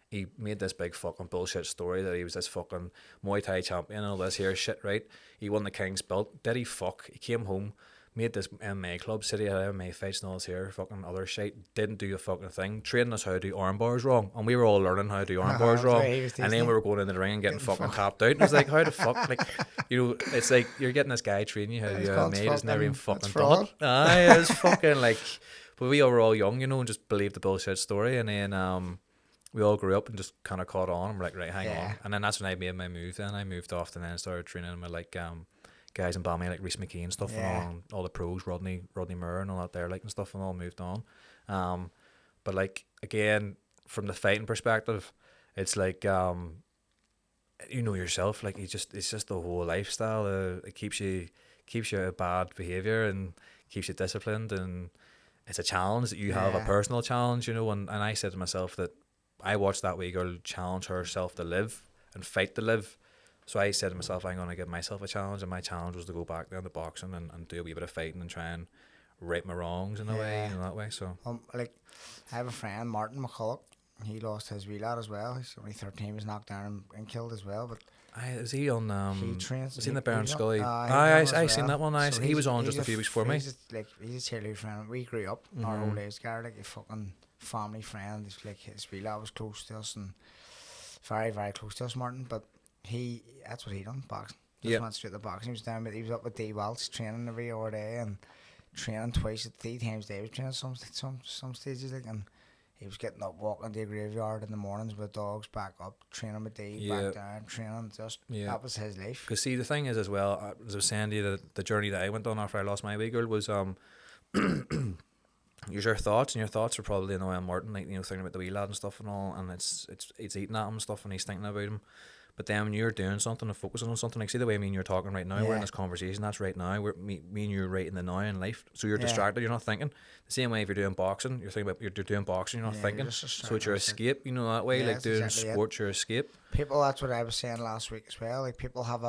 He made this big fucking bullshit story that he was this fucking Muay Thai champion and all this here shit, right? He won the King's belt. Did he fuck? He came home, made this MMA club, City had MMA fights and all this here, fucking other shit, didn't do a fucking thing, training us how to do arm bars wrong, and we were all learning how to do arm bars wrong, and then we were going into the ring and getting fucking tapped out, and it's like, how the fuck, like, you know, it's like, you're getting this guy training you how to do MMA, he's never even fucking done it. Aye, it's fucking like, but we were all young, you know, and just believed the bullshit story, and then, we all grew up and just kind of caught on, and we're like, right, hang on, and then that's when I made my move, then I moved off and then started training with like, guys in Balmain like Reece McKee and stuff, and all the pros, Rodney Moore and all that there, like, and stuff, and all moved on. But like again, from the fighting perspective, it's like you know yourself, like it's just the whole lifestyle. It keeps you at bad behaviour and keeps you disciplined, and it's a challenge that you have, a personal challenge, you know. And I said to myself that I watched that wee girl challenge herself to live and fight to live. So I said to myself, I'm going to give myself a challenge, and my challenge was to go back down to boxing and do a wee bit of fighting and try and right my wrongs in a way, you know, that way. So like, I have a friend, Martin McCulloch. He lost his wee lad as well. He's only 13. He was knocked down and killed as well. But is he on? He trains. Was he in the Baron Scully? I seen that one. So he was on just a few weeks before me. He's a cheerleader friend. We grew up in our old age, like a fucking family friend. It's like his wee lad was close to us and very, very close to us, Martin. But that's what he done, boxing. Just went straight to boxing. He was up with D Welch training every other day and training 3 times a day. He was training some stages, like, and he was getting up, walking to the graveyard in the mornings with dogs, back up, training with D, back down, training. That was his life. Because see, the thing is as well, as I was saying to you, the journey that I went on after I lost my wee girl was your thoughts, and your thoughts are probably in the way of Martin, like, you know, thinking about the wee lad and stuff and all, and it's eating at him and stuff, and he's thinking about him. But then when you're doing something and focusing on something, like see the way me and you're talking right now, we're in this conversation, that's right now, me and you're right in the now in life, so you're distracted, you're not thinking. The same way if you're doing boxing, you're thinking about, you're doing boxing, you're not thinking, so it's your escape, you know, that way, like doing sports, your escape. People, that's what I was saying last week as well, like people have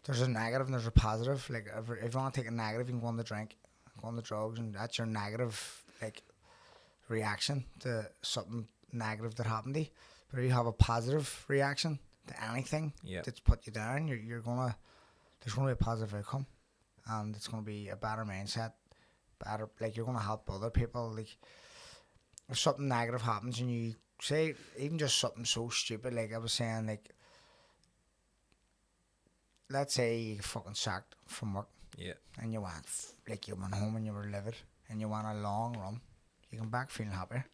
there's a negative and there's a positive, like if you want to take a negative, you can go on the drink, go on the drugs, and that's your negative, like, reaction to something negative that happened to you. But if you have a positive reaction to anything that's put you down, there's gonna be a positive outcome, and it's gonna be a better mindset, like, you're gonna help other people. Like, if something negative happens and you say, even just something so stupid, like I was saying, like, let's say you get fucking sacked from work, and you went home and you were livid and you went a long run, you come back feeling happier.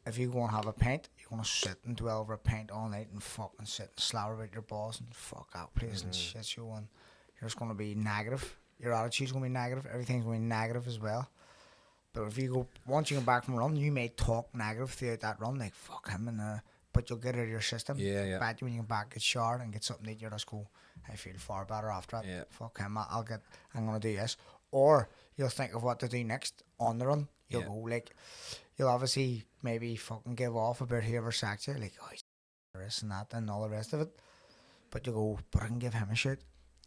If you go and have a pint, you're going to sit and dwell over a pint all night and fucking sit and slaver about your balls and fuck out place and shit you, and you're just going to be negative. Your attitude's going to be negative. Everything's going to be negative as well. But if you go, once you come back from a run, you may talk negative throughout that run, like, fuck him, but you'll get it out of your system. But when you come back, get showered and get something to eat, you'll just go, I feel far better after that. Fuck him, I'm going to do this. Or you'll think of what to do next on the run. You'll go like, you'll obviously maybe fucking give off about whoever sacked you, like, oh, he's this and that and all the rest of it. But you go, but I can give him a shout,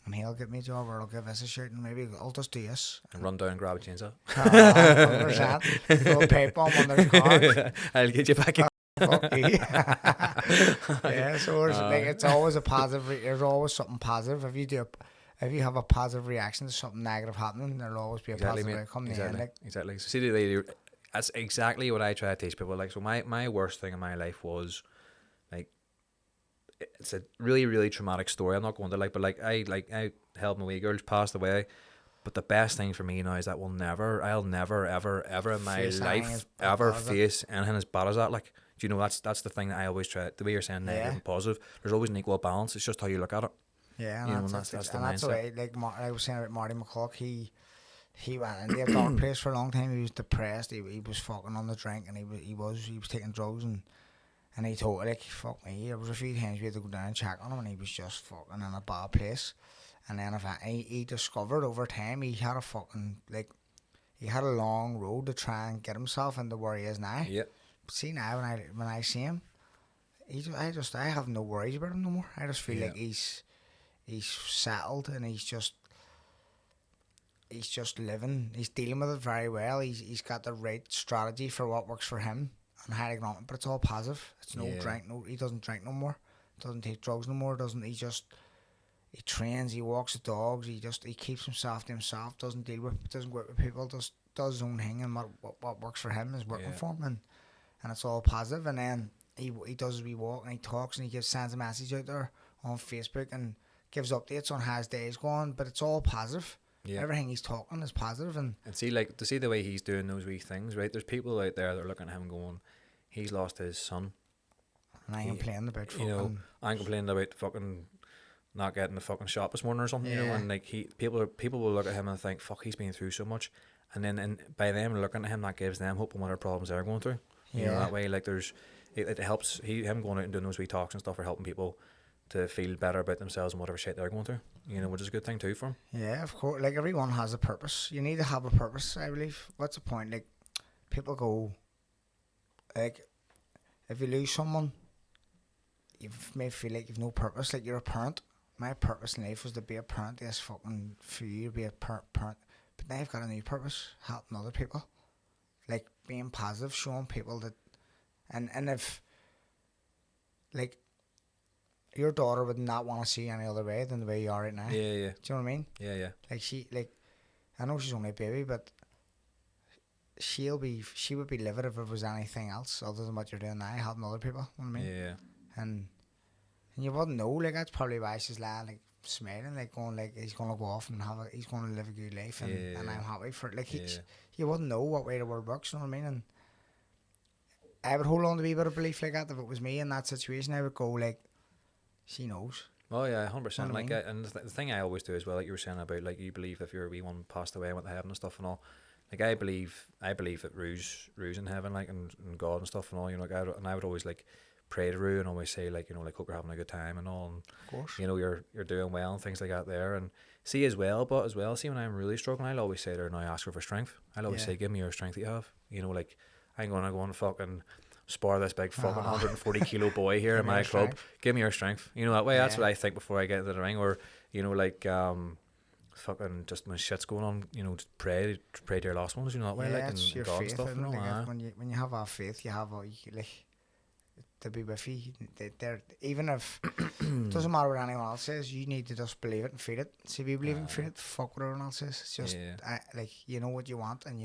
and he'll give me a job, or I'll give this a shout, and maybe I'll just do this. And run down and grab a chainsaw. 100%. Throw a pipe bomb on their car. I'll get you back in. Fuck you. Yeah, so it's always a positive. There's always something positive. If you have a positive reaction to something negative happening, there'll always be a positive outcome. Exactly. So see, that's exactly what I try to teach people. Like, so my worst thing in my life was, like, it's a really, really traumatic story. I'm not going to I held my wee girl, passed away. But the best thing for me now is that I'll never, ever in my life ever face anything as bad as that. Like, do you know, that's the thing that I always try. The way you're saying negative and positive, there's always an equal balance. It's just how you look at it. Yeah, and that's the mindset. That's the way. Like I was saying about Marty McCulloch, he went into a dark place for a long time. He was depressed. He was fucking on the drink, and he was taking drugs, and he told, like, fuck me. There was a few times we had to go down and check on him, and he was just fucking in a bad place. And then he discovered over time he had a long road to try and get himself into where he is now. Yep. But see now when I see him, I have no worries about him no more. I just feel like he's settled, and he's just living. He's dealing with it very well. He's got the right strategy for what works for him, and highly acknowledged. But it's all positive. It's no drink. He doesn't drink no more. Doesn't take drugs no more. He trains. He walks the dogs. He keeps himself to himself. Doesn't go out with people. Does his own thing, and what works for him is working for him, and it's all positive. And then he does his wee walk, and he talks, and he sends a message out there on Facebook, and gives updates on how his day's going, but it's all positive. Yeah. Everything he's talking is positive, and see, like, to see the way he's doing those wee things, right? There's people out there that are looking at him going, he's lost his son, and I ain't complaining about fucking, I'm complaining about fucking not getting the fucking shop this morning or something, and like people will look at him and think, fuck, he's been through so much, and then by them looking at him, that gives them hope on what problems they're going through. You know, that way, like, it helps him going out and doing those wee talks and stuff are helping people to feel better about themselves and whatever shit they're going through, which is a good thing too for them. Yeah, of course. Like, everyone has a purpose. You need to have a purpose, I believe. What's the point? Like, people go, like, if you lose someone, you may feel like you've no purpose. Like, you're a parent. My purpose in life was to be a parent. Yes, fucking for you to be a parent. But now I've got a new purpose, helping other people. Like, being positive, showing people that, and if, like, your daughter would not want to see you any other way than the way you are right now. Yeah. Do you know what I mean? Yeah. Like, I know she's only a baby, but she would be livid if it was anything else other than what you're doing now, helping other people. You know what I mean? Yeah. And you wouldn't know, like, that's probably why she's lying, like, smiling, like, going, like, he's going to go off and he's going to live a good life, and I'm happy for it. Like, you wouldn't know what way the world works, you know what I mean? And I would hold on to a wee bit of belief like that. If it was me in that situation, I would go, like, she knows. Oh yeah, 100%. You know like, and the thing I always do as well, like you were saying about, like, you believe if your wee one passed away and went to heaven and stuff and all. Like, I believe that Rue's in heaven, like, and God and stuff and all. Like, I would always, like, pray to Rue and always say, like, like, hope you're having a good time and all, and of course, you're doing well and things like that there. And see as well, see, when I'm really struggling, I'll always say to her, now ask her for strength. I'll always say, give me your strength that you have. Like, I'm gonna go and fucking spar this big fucking 140 kilo boy here in my club. Give me your strength. That way. That's what I think before I get into the ring. Or like, fucking just when shit's going on, just pray to your lost ones. That way, like, and your God faith, and stuff. Like, when you have our faith, you have like, to be with you. They're, even if it doesn't matter what anyone else says, you need to just believe it and feel it. See, if you believe it and feel it, fuck what everyone else says. It's just like, you know what you want, and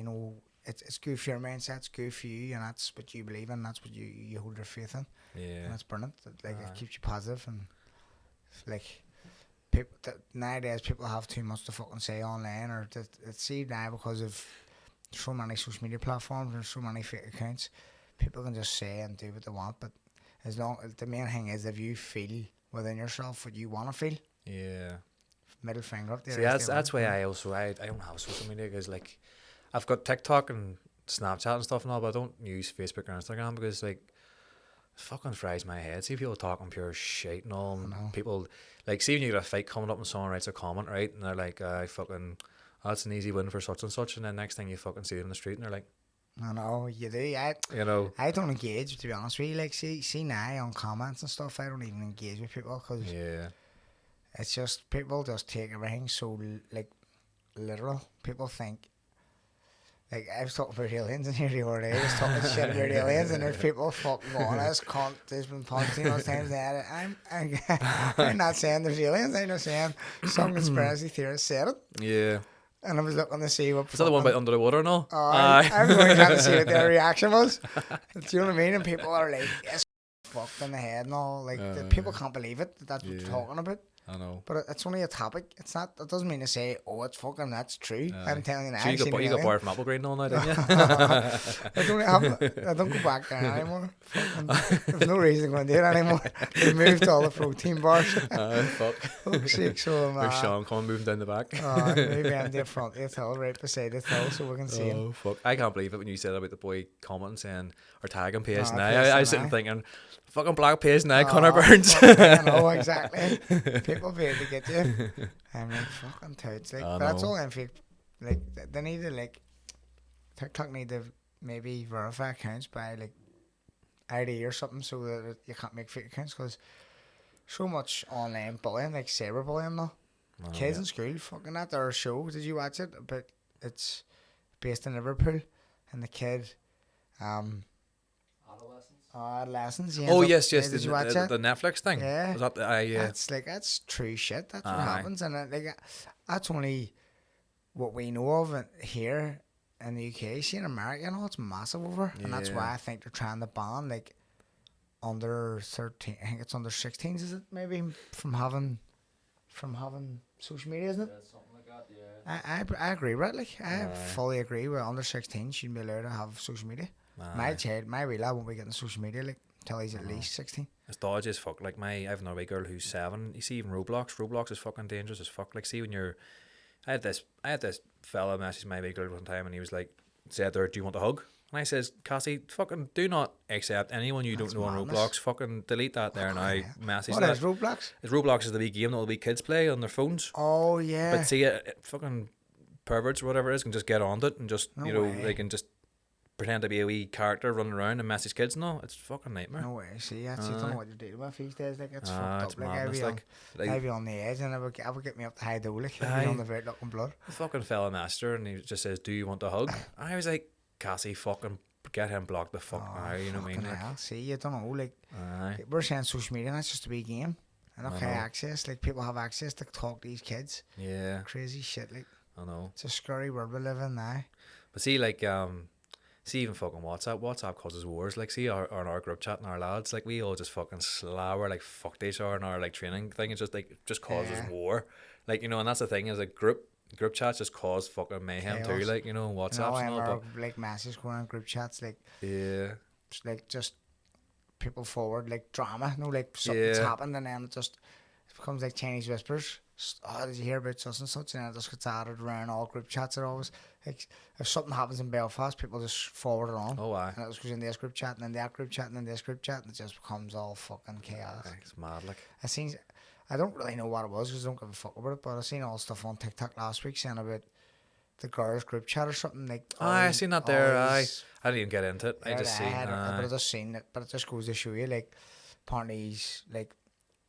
it's good for your mindset, it's good for you, and that's what you believe in, that's what you hold your faith in. Yeah. And it's brilliant. Like, it keeps you positive, and like, nowadays people have too much to fucking say online, or it's see now because of so many social media platforms and so many fake accounts, people can just say and do what they want. But the main thing is, if you feel within yourself what you want to feel, middle finger up there. See, that's why I don't have social media, because, like, I've got TikTok and Snapchat and stuff and all, but I don't use Facebook or Instagram because, like, it fucking fries my head. See people talking pure shit and all, and people, like, see when you get a fight coming up and someone writes a comment, right, and they're like, that's an easy win for such and such, and then next thing you fucking see them in the street and they're like, I know, you do. I don't engage, to be honest with you. Like, see now on comments and stuff, I don't even engage with people because it's just, people just take everything so, like, literal. People think, like, I was talking about aliens in here the other day. I was talking shit about aliens, and there's people fucking going, this cunt, there's been punching those times that I'm not saying there's aliens, I'm just saying some conspiracy theorists said it. Yeah. And I was looking to see what. Is that the one about under the water and all? I was going to see what their reaction was. Do you know what I mean? And people are like, yes, fucked in the head and all. Like, people can't believe it. That's what you're talking about. I know. But it's only a topic. It's not. It doesn't mean to say, oh, it's fucking, that's true. I'm telling you now. So you got barred from Apple Green all now, didn't you? I don't go back there anymore. There's no reason to go and do it anymore. They moved all the protein bars. Fuck. Fuck's sake, so there's Sean coming moving down the back. Maybe I'm the front of the hill, right beside the hill, so we can see him. Oh, fuck. I can't believe it when you said about the boy commenting saying, or tagging PS now. I was sitting thinking, fucking black PS now, Connor Burns. I know, exactly. People pay to get you. I'm like, fucking touts. Like, but that's all I'm like, they need to, like, TikTok need to maybe verify accounts by, like, ID or something so that you can't make fake accounts, because so much online bullying, like cyberbullying now. Kids in school, fucking at their show, did you watch it? But it's based in Liverpool, and the kid, Adolescents, yeah. Oh, yes. Did you watch the Netflix thing? Yeah. Was that That's true shit. That's what happens. And that's only what we know of here in the UK. See, in America, you know, it's massive over. And that's why I think they're trying to ban, like, under 13, I think it's under 16s, is it? Maybe from having social media, isn't it? Yeah, something like that, yeah. I agree, right? Like, I fully agree with under 16 shouldn't be allowed to have social media. My wee lad won't be getting social media, like, till he's at least 16. It's dodgy as fuck. Like, I have another wee girl who's 7. You see, even Roblox is fucking dangerous as fuck. Like, see, when you're, I had this fella message my wee girl one time, and he was like, said there, do you want a hug? And I says, Cassie, fucking do not accept anyone you don't know on Roblox. Fucking delete that there now. Message what that. Is Roblox? Roblox is the wee game that all the wee kids play on their phones. Oh, yeah. But see, fucking perverts or whatever it is can just get on it and just, they can just pretend to be a wee character running around and message kids and all. It's fucking nightmare. No way. See, I don't know what you're dealing with these days. Like, it's fucked it's up. Like, madness, I'd be on the edge, and I would get me up the high door, like, I'd be on the verge looking blood. The fucking fella master, and he just says, do you want a hug? I was like, Cassie, fucking get him blocked the fuck now, you know what I mean? Like, see, you don't know, like we're saying social media, and that's just a wee game. And okay, access, like, people have access to talk to these kids. Yeah. Crazy shit, like. I know. It's a scary world we live in now. But see, like, see, even fucking WhatsApp causes wars. Like, see, our group chat and our lads, like, we all just fucking slower, like, fucked each other in our, like, training thing. It's just, like, just causes war. Like, you know, and that's the thing, is, like, group chats just cause fucking mayhem too, like, you know, WhatsApp and all. But like, messages going on group chats, like, it's like, just people forward, like, drama, no, like, something's happened, and then it becomes like Chinese whispers. Oh, did you hear about such and such? And it just gets added around all group chats. Are always like, if something happens in Belfast, people just forward it on. Oh, aye. And it just goes in this group chat, and then that group chat, and then this group chat, and it just becomes all fucking chaos. It's mad, like. I don't really know what it was because I don't give a fuck about it, but I seen all stuff on TikTok last week saying about the girls group chat or something, like. I seen that there. I didn't even get into it. I just seen it. But I just seen it. But it just goes to show you, like, parties, like,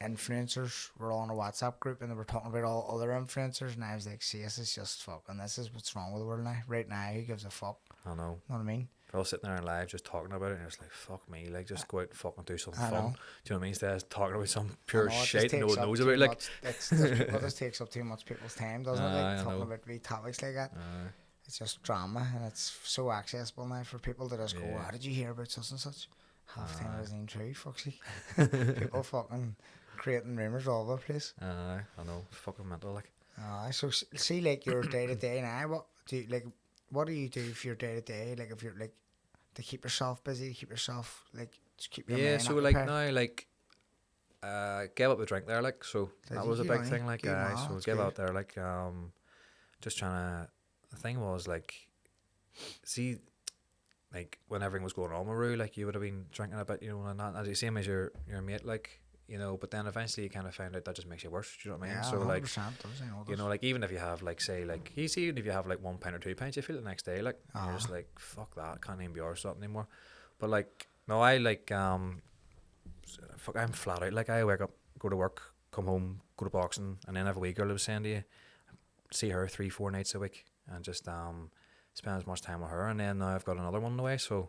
influencers were on a WhatsApp group, and they were talking about all other influencers, and I was like, see, this is just fucking, this is what's wrong with the world now. Right now, who gives a fuck? I know. You know what I mean? They're all sitting there in live just talking about it, and it's like, fuck me, like, just go out and fucking do something fun. Do you know what I mean? Instead of talking about some pure shit no one knows about, like. It just takes up too much people's time, doesn't it? Like, talking about wee topics like that. It's just drama, and it's so accessible now for people to just go, how did you hear about such and such? Half the time it isn't even true, fuck's sake. People fucking creating rumours all over the place. I know, it's fucking mental, like. So see, like, your day to day now, what do you do for your day to day? Like, if you're, like, to keep yourself busy, to keep yourself, like, to keep your mind so occupied? like now, like, gave up the drink there, like, so that was a big thing, like, so gave out there, like, just trying to, the thing was, like, see, like, when everything was going on with Roo, like, you would have been drinking a bit, you know, and that, as you same as your mate, like, you know, but then eventually you kind of find out that just makes you worse. Do you know what I mean? Yeah, so 100% like, does, you know, like even if you have like say like even if you have like 1 pint or 2 pints, you feel it the next day like you're just like fuck that, can't even be arsed up anymore. But like no, I like fuck, I'm flat out. Like I wake up, go to work, come home, go to boxing, and then have a wee girl I was saying to you, see her 3-4 nights a week, and just spend as much time with her. And then now I've got another one on the way. So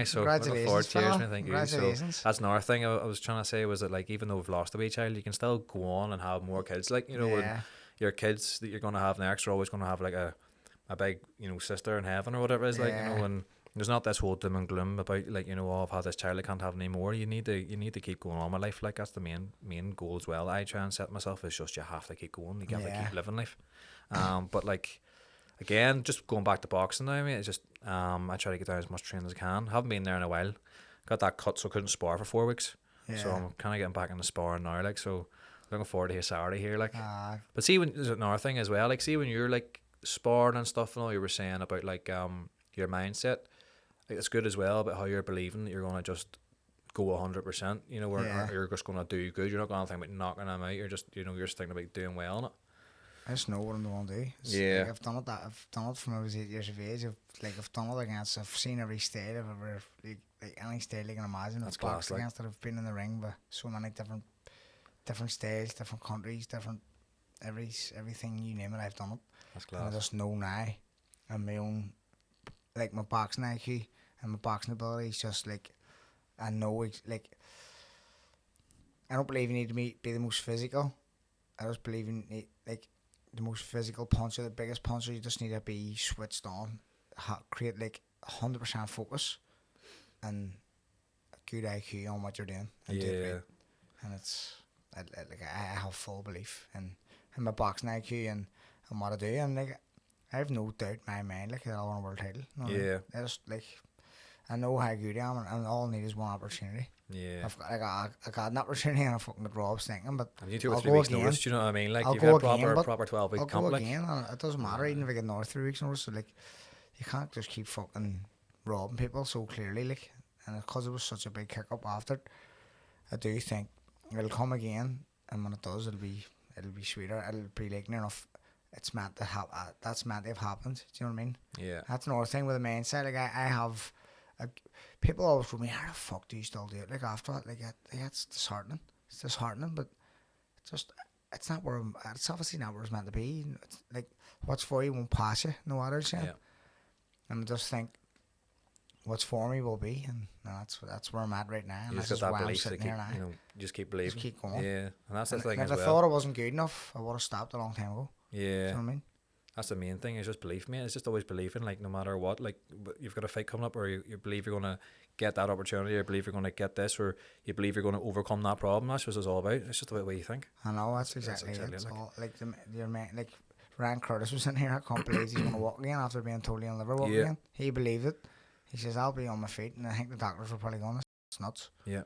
so looking forward. Cheers, man. Thank you. So that's another thing I was trying to say was that like even though we've lost a wee child, you can still go on and have more kids. Like you know, and your kids that you're gonna have next are always gonna have like a big sister in heaven or whatever it is, like you know. And there's not this whole doom and gloom about like, you know, oh, I've had this child, I can't have any more. You need to keep going on with life. Like that's the main goal as well. I try and set myself is just you have to keep going. You have to keep living life. But like again, just going back to boxing now, I mean, it's just I try to get down as much training as I can. Haven't been there in a while. Got that cut, so I couldn't spar for 4 weeks. So I'm kind of getting back into sparring now. Like so, looking forward to his Saturday here. Like, but see, when there's another thing as well. Like, see when you're like sparring and stuff and all you were saying about like your mindset. Like it's good as well about how you're believing that you're gonna just go 100%. You know, or you're just gonna do good. You're not gonna think about knocking them out. You're just you're just thinking about doing well in it. I just know what I'm going to do. Like I've done it. I've done it from I was 8 years of age. I've done it against. I've seen every state I've ever like any state you can imagine. That's boxed against. That I've been in the ring with so many different states, different countries, different everything you name it. I've done it. That's class. And I just know now, and my own like my boxing IQ and my boxing ability is just like I know like I don't believe you need to be the most physical. I just believe you need like the most physical puncher, the biggest puncher. You just need to be switched on, create like 100% focus and a good IQ on what you're doing. And do it right. And it's like I have full belief in my boxing IQ and what I do, and like I have no doubt in my mind like I'll win a world title. You know I just like I know how good I am, and all I need is one opportunity. I got an opportunity and I fucking got Rob's thinking, but and you 2 or 3 weeks notice, do you know what I mean? Like I'll you've got proper 12-week I'll comp. go like again, and it doesn't matter even if I get another 3 weeks notice. So like you can't just keep fucking robbing people so clearly, like, and because it was such a big kick up after it, I do think it'll come again, and when it does, it'll be sweeter. It'll be like near enough. It's meant to have. That's meant to have happened. Do you know what I mean? Yeah. That's another thing with the mindset. Like I have. People always told me, how the fuck do you still do it? Like after that, like it's disheartening. It's disheartening, but it's not where it's obviously not where it's meant to be. It's like what's for you won't pass you. No other chance. Yeah. And I just think what's for me will be, and that's where I'm at right now. And you just got that belief to keep, you know, just keep believing. Just keep going. Yeah, and that's the thing as well. If I thought I wasn't good enough, I would have stopped a long time ago. Yeah. Do you know what I mean? That's the main thing, is just belief, mate. It's just always believing, like, no matter what. Like, you've got a fight coming up, or you believe you're going to get that opportunity, or believe you're going to get this, or you believe you're going to overcome that problem. That's what it's all about. It's just the way you think. I know, that's exactly it. It's all, like, your man, like, Ryan Curtis was in here. I can't believe he's going to walk again after being told he'll never walk again. He believed it. He says, I'll be on my feet, and I think the doctors were probably going, it's nuts. Yeah.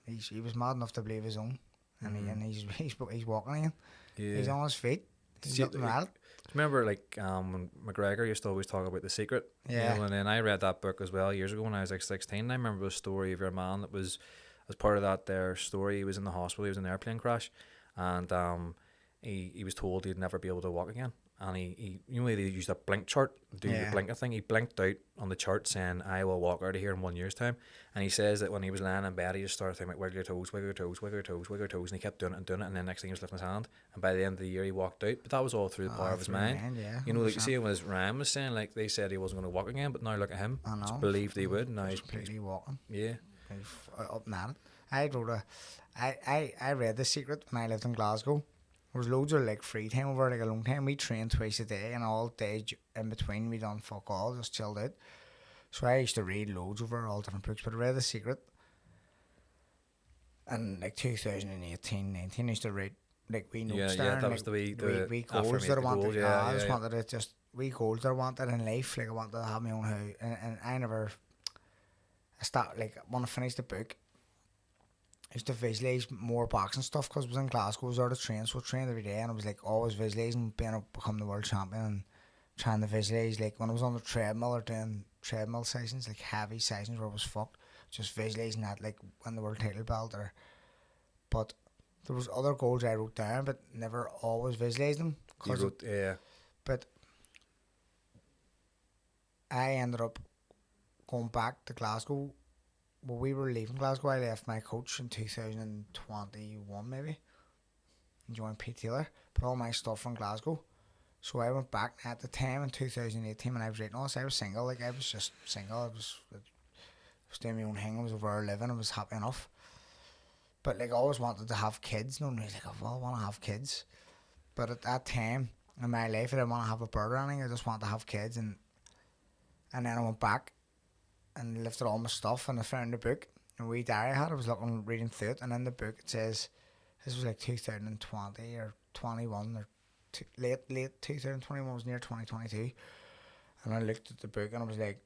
He was mad enough to believe his own, and he's walking again. Yeah. He's on his feet. He's up mad. Remember, like, when McGregor used to always talk about The Secret? Yeah. You know, and then I read that book as well years ago when I was like 16. I remember a story of your man that was, as part of that there story, he was in the hospital, he was in an airplane crash, and he was told he'd never be able to walk again. And he you know, they used a blink chart, do the blinker thing. He blinked out on the chart saying, I will walk out of here in 1 year's time. And he says that when he was lying in bed, he just started thinking, wiggle your toes, wiggle your toes, wiggle your toes, wiggle your toes. And he kept doing it, and then next thing he was lifting his hand. And by the end of the year, he walked out. But that was all through the power of his mind. You know, like you see him with his Ryan was saying, like, they said he wasn't going to walk again, but now look at him. I know. Just believed he would. Now he's completely walking. Yeah. He's up and at it. I read The Secret when I lived in Glasgow. There was loads of like free time over like a long time. We trained twice a day, and all day in between we done fuck all, just chilled out. So I used to read loads over all different books, but I read The Secret. And like 2018, 19, I used to read like wee notes there. Yeah, that was the wee goals that I wanted. I just wanted it, just wee goals that I wanted in life. Like I wanted to have my own house, and when I finished the book, I used to visualise more boxing stuff because I was in Glasgow, I was there to train, so I trained every day, and I was like always visualising being able to become the world champion, and trying to visualise like when I was on the treadmill or doing treadmill sessions, like heavy sessions where I was fucked, just visualising that like win the world title belt or but there was other goals I wrote down, but never always visualised them. But I ended up going back to Glasgow. Well, we were leaving Glasgow. I left my coach in 2021 maybe, and joined Pete Taylor. Put all my stuff from Glasgow. So I went back at the time in 2018 when I was writing all this. I was single. Like, I was just single. I was doing my own thing. I was over living. I was happy enough. But like, I always wanted to have kids. No one was like, oh, well, I want to have kids. But at that time in my life, I didn't want to have a bird or anything. I just wanted to have kids. And then I went back and lifted all my stuff, and I found the book. And a wee diary I had. I was reading through it, and in the book it says, this was like 2020 or 21 or late 2021, was near 2022. And I looked at the book and I was like,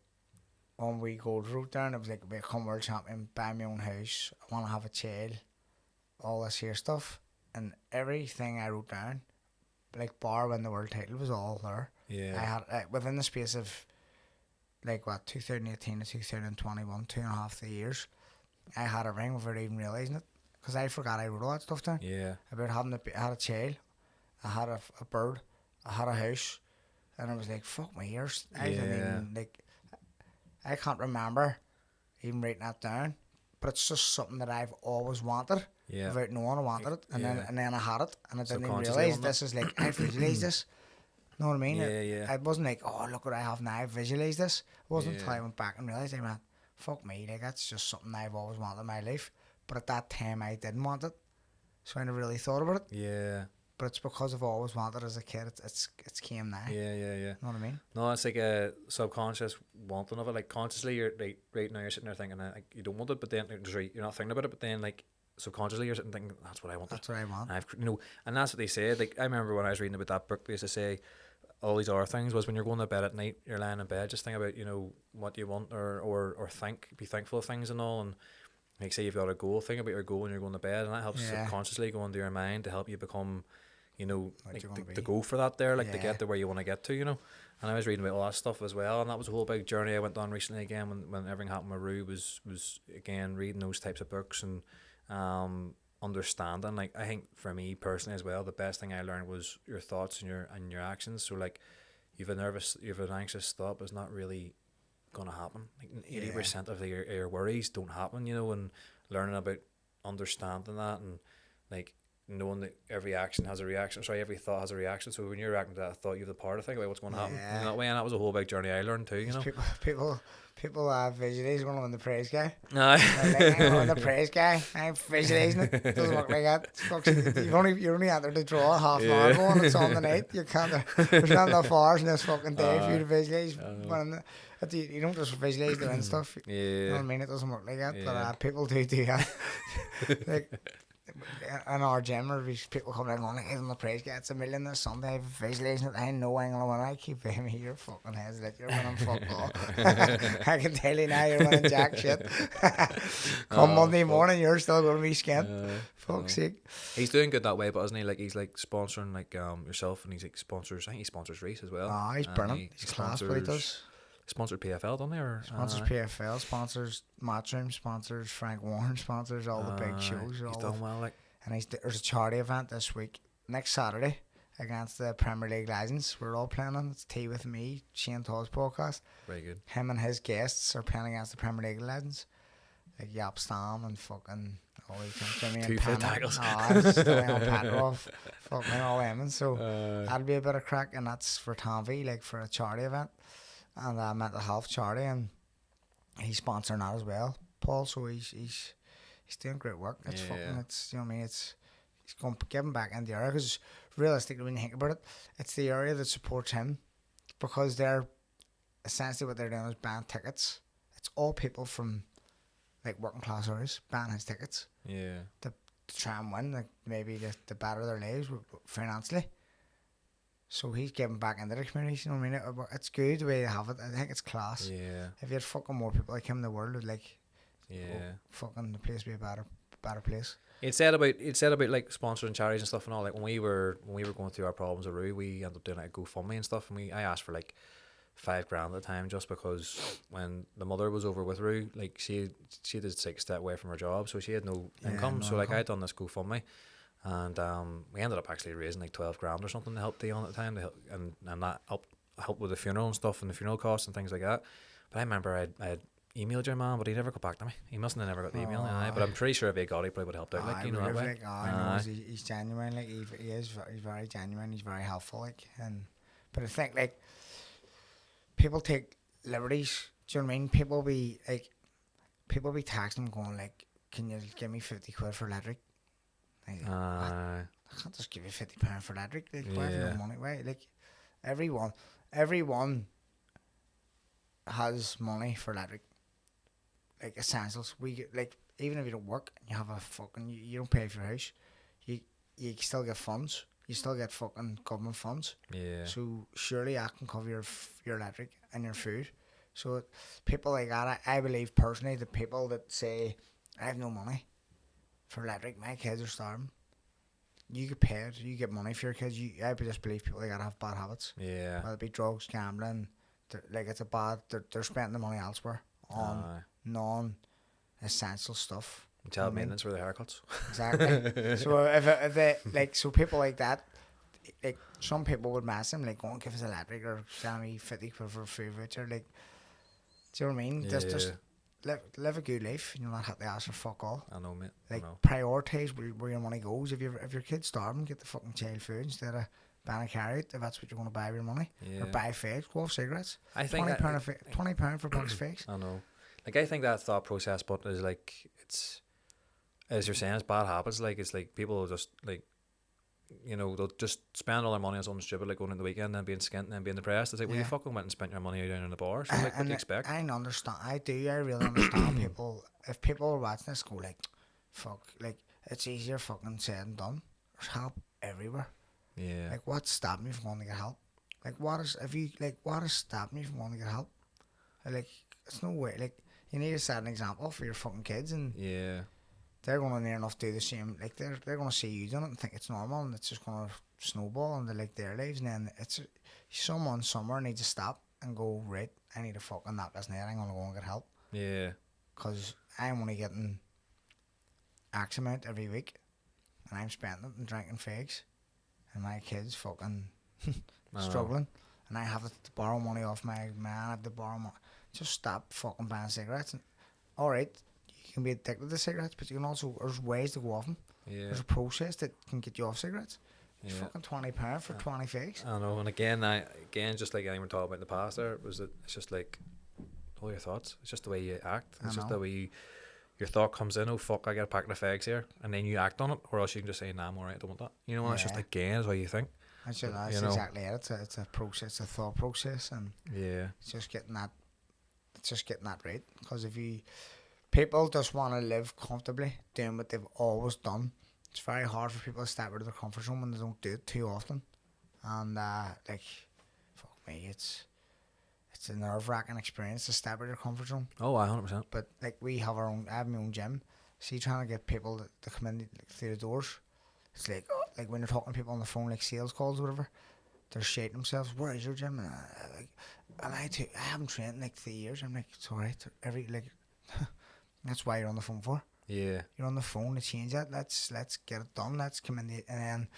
one wee goal wrote down, it was like, become world champion, buy my own house, I want to have a child, all this here stuff. And everything I wrote down, like bar win the world title, was all there. Yeah. I had, within the space of like 2018 to 2021, 2.5 years, I had everything without even realising it, because I forgot I wrote all that stuff down. Yeah. About having I had a child, I had a bird, I had a house, and I was like, fuck my ears. I didn't even, like, I can't remember even writing that down, but it's just something that I've always wanted, without knowing I wanted it, and then I had it, and I didn't even realise this is like, I visualised this. Know what I mean? I wasn't like, oh, look what I have now, I visualised this. It wasn't until I went back and realised, I went, fuck me, like, that's just something I've always wanted in my life, but at that time I didn't want it, so I never really thought about it. Yeah. But it's because I've always wanted as a kid. It's came now. Yeah. Know what I mean? No, it's like a subconscious wanting of it. Like, consciously, you're like, right now you're sitting there thinking like, you don't want it, but then you're not thinking about it. But then, like, subconsciously you're sitting thinking, that's what I want. That's what I want. And and that's what they say. Like, I remember when I was reading about that book, they used to say all these other things was when you're going to bed at night, you're lying in bed, just think about, what you want or be thankful of things and all. And like, say you've got a goal, think about your goal when you're going to bed, and that helps subconsciously go into your mind to help you become, like, to go for that there, like to get to where you want to get to, And I was reading about all that stuff as well, and that was a whole big journey I went on recently again when everything happened with Rue, was again reading those types of books and understanding. Like, I think for me personally as well, the best thing I learned was your thoughts and your actions. So like, you've an anxious thought, but it's not really gonna happen. Like 80% of your worries don't happen, and learning about understanding that, and like knowing that every action has a reaction. Every thought has a reaction. So when you're reacting to that thought, you have the power to think about what's going to happen in that way. And that was a whole big journey I learned too. People visualize going to win the praise guy. No, like, I'm win the praise guy. I'm visualizing it. It doesn't work like that. You're only out there to draw half an hour ago, and it's on the night. You can't. There's not enough hours in this fucking day for you to visualize. You don't just visualize the win stuff. You know what I mean? It doesn't work like that. But people do that. Like, in our gym, there's people coming in going, like, the praise guy, it's $1 million this Sunday, visualising it, I know I'm going to win. I keep paying me your fucking heads, like, you're winning fuck all. I can tell you now, you're winning jack shit. Come Monday morning, you're still going to be skint. Fuck's sake. He's doing good that way, but isn't he? Like, he's like sponsoring like yourself, and he's like sponsors. I think he sponsors Reese as well. He's brilliant. He's class, what he does. Sponsored PFL, don't they? Or sponsors PFL, sponsors Matchroom, sponsors Frank Warren, sponsors all the big shows. He's done well, like. And there's a charity event this week, next Saturday, against the Premier League legends. We're all playing on. It's Tea With Me, Shane Todd's podcast. Very good. Him and his guests are playing against the Premier League legends, like Yap Stam and fucking all these Two foot tackles. Fuck me, all them. So that'll be a bit of crack, and that's for Tanvi, like for a charity event, and a mental health charity, and he's sponsoring that as well, Paul. So he's doing great work. It's fucking, it's, you know what I mean, he's going to give him back in the area, because realistically, when you think about it, it's the area that supports him, because they're essentially, what they're doing is ban tickets. It's all people from like working class areas ban his tickets to try and win, like maybe to better their lives financially. So he's giving back into the community, you know what I mean? It's good the way they have it. I think it's class. If you had fucking more people like him in the world, would like, fucking the place be a better place. It said about like sponsoring charities and stuff and all. Like when we were going through our problems at Rue, we ended up doing like a GoFundMe and stuff, and I asked for like $5,000 at the time, just because when the mother was over with Rue, like she did step away from her job, so she had no income. No so like income. I done this GoFundMe, and we ended up actually raising like $12,000 or something to help Dion at the time, and that helped with the funeral and stuff and the funeral costs and things like that. But I remember I had emailed your man, but he never got back to me. He mustn't have never got the email. But I'm pretty sure if he got it, he probably would have helped out. Like, you know that way. Like, I know he's genuine. Like he is. He's very genuine. He's very helpful. Like, but I think like people take liberties. Do you know what I mean? People be texting him going like, "Can you give me 50 quid for electric?" Like, I can't just give you £50 for electric. Like, why have you no money? Why? Like, everyone has money for electric. Like essentials, we get, like, even if you don't work and you have a fucking, you don't pay for your house, you still get funds. You still get fucking government funds. Yeah. So surely I can cover your electric and your food. So people like that, I believe personally, the people that say I have no money for electric, my kids are starving. You get paid, you get money for your kids. I just believe people like that have bad habits. Yeah. Whether it be drugs, gambling, they're spending the money elsewhere on non-essential stuff. Child maintenance for the haircuts. Exactly. So if they like, so people like that, like some people would mess them, like, go and give us electric or send me 50 quid for a food voucher. Like, do you know what I mean? Yeah. Just live a good life. You know, not have to ask for fuck all. I know, mate. Like, prioritise where your money goes. If your kid's starving, get the fucking child food instead of buying a carrot. If that's what you want to buy with your money, or buy fakes, go off cigarettes. I think £20 for a box of fakes. I know. Like, I think that thought process, but is like, it's, as you're saying, it's bad habits. Like, it's like people will just, like, you know, they'll just spend all their money on something stupid, like going in the weekend and being skint and then being depressed. It's like, well, you fucking went and spent your money down in the bar. So, like, what do you expect? I understand. I really understand people. If people are watching this, go like, fuck, like, it's easier fucking said than done. There's help everywhere. Yeah. Like, what's stopping you from wanting to get help? Like, what is stopping you from wanting to get help? Like, it's no way. Like, you need to set an example for your fucking kids, and they're going to near enough do the same. Like, they're going to see you doing it and think it's normal, and it's just going to snowball into like their lives. And then it's someone somewhere needs to stop and go, right, I need to fucking knock this net. I'm going to go and get help. Yeah. Because I'm only getting X amount every week, and I'm spending it and drinking figs, and my kids fucking struggling, and I have to borrow money off my man. I have to borrow money. Just stop fucking buying cigarettes. And all right, you can be addicted to cigarettes, but you can also, there's ways to go off them. Yeah. There's a process that can get you off cigarettes. It's fucking £20 for 20 figs. I know, and again, just like I were talking about in the past, there was that it's just like all your thoughts. It's just the way you act. It's just the way your thought comes in. Oh fuck, I got a packet of fags here, and then you act on it, or else you can just say, nah, I'm alright, I don't want that. You know, and it's just again, is how you think. That's exactly it. It's a process, a thought process, and it's just getting that. It's just getting that right, because people just want to live comfortably doing what they've always done. It's very hard for people to step out of their comfort zone when they don't do it too often, and like, fuck me, it's a nerve-wracking experience to step out of your comfort zone. Oh, 100%. But like, I have my own gym. See, trying to get people to come in through the doors, it's like when you're talking to people on the phone, like sales calls or whatever, they're shaking themselves. Where is your gym? And I haven't trained in like 3 years. I'm like, it's alright. That's why you're on the phone for. Yeah. You're on the phone to change that. Let's get it done. Let's come in and then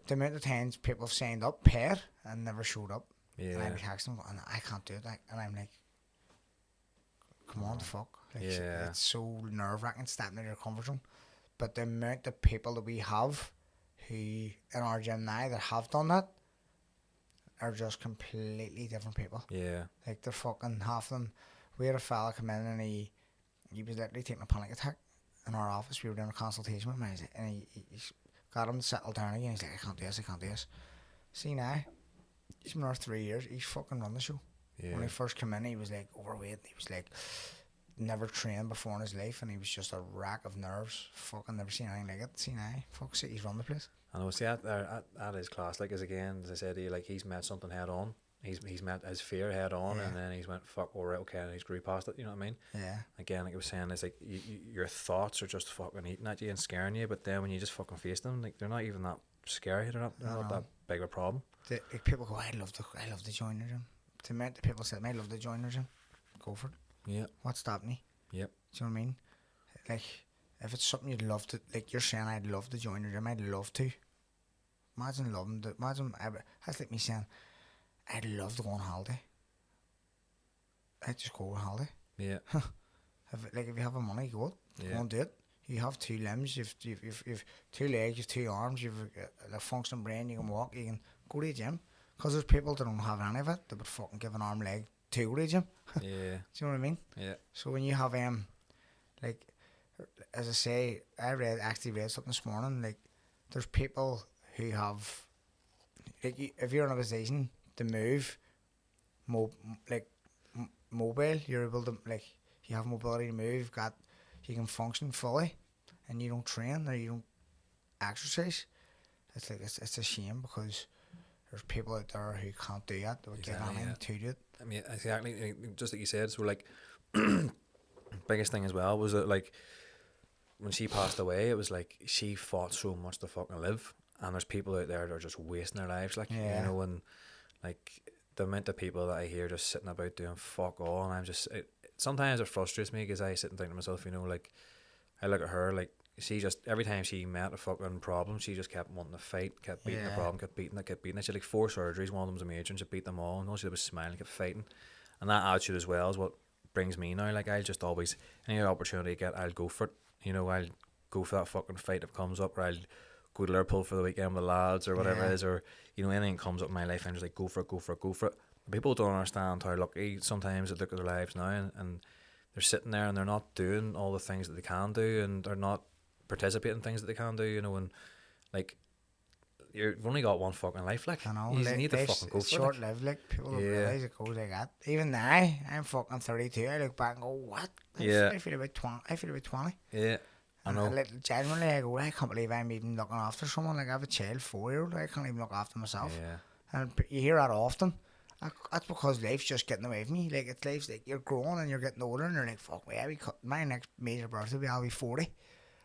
the amount of times people have signed up, paid, and never showed up. Yeah. And I'm texting them, and I can't do it. And I'm like, come on, the fuck. Like, it's so nerve-wracking stepping out of your comfort zone. But the amount of people that we have who in our gym now that have done that are just completely different people. Yeah. Like, they're fucking, half of them. We had a fella come in, and he was literally taking a panic attack in our office. We were doing a consultation with him, and he got him to settle down again. He's like, I can't do this. See now, he's been there 3 years. He's fucking run the show. Yeah. When he first came in, he was like overweight. He was like never trained before in his life, and he was just a rack of nerves. Fucking never seen anything like it. See now, fuck, he's run the place. I know. See, at his class, like, as again, as I said, he's met something head on. He's met his fear head on, and then he's went, fuck, all right, okay, and he's grew past it. You know what I mean? Yeah. Again, like I was saying, it's like your thoughts are just fucking eating at you and scaring you, but then when you just fucking face them, like, they're not even that scary. They're not that big of a problem. Like, people go, I'd love to join your gym. the amount of people said, I love the join the gym. Go for it. Yeah. What stopped me? Yep. Do you know what I mean? Like, if it's something you'd love to, like you're saying, I'd love to join the gym. I'd love to. Imagine loving it. That's like me saying, I'd love to go on holiday. I'd just go on holiday. Yeah. If you have the money, go and do it. You have 2 limbs, you've 2 legs, you've 2 arms, you've a functioning brain, you can walk, you can go to the gym. Because there's people that don't have any of it, they would fucking give an arm leg to go to the gym. Yeah. Do you know what I mean? Yeah. So when you have, like, as I say, I actually read something this morning, like, there's people who have, like, if you're in a position to move, mobile, you're able to, like, you have mobility to move, you can function fully, and you don't train or you don't exercise. It's like it's a shame because there's people out there who can't do that. They would get anything to do it. I mean, exactly, just like you said. So, like, biggest thing as well was that, like, when she passed away, it was like she fought so much to fucking live, and there's people out there that are just wasting their lives, like, you know, and like the amount of people that I hear just sitting about doing fuck all, and I'm just sometimes it frustrates me because I sit and think to myself, you know, like, I look at her, like, she just, every time she met a fucking problem, she just kept wanting to fight, kept beating the problem, kept beating it. She had like 4 surgeries, one of them was a major, and she beat them all, and all she did was smile and kept fighting. And that attitude as well is what brings me now. Like, I'll just always, any opportunity I get, I'll go for it. You know, I'll go for that fucking fight if it comes up, or I'll go to Liverpool for the weekend with the lads, or whatever it is, or, you know, anything comes up in my life, I'm just like, go for it. People don't understand how lucky sometimes they look at their lives now, and they're sitting there and they're not doing all the things that they can do, and they're not participating in things that they can do, you know, and like, you've only got one fucking life, like, I know, you like, need to fucking go for it. Short lived, like, people don't realise it goes like that. Even now, I'm fucking 32, I look back and go, what? I feel about 20. Yeah, I know. And genuinely, I go, I can't believe I'm even looking after someone. Like, I have a child, 4-year-old, I can't even look after myself. Yeah. And you hear that often. That's because life's just getting away from me. Like, it's life's like, you're growing and you're getting older, and you're like, fuck me, my next major birthday I'll be 40.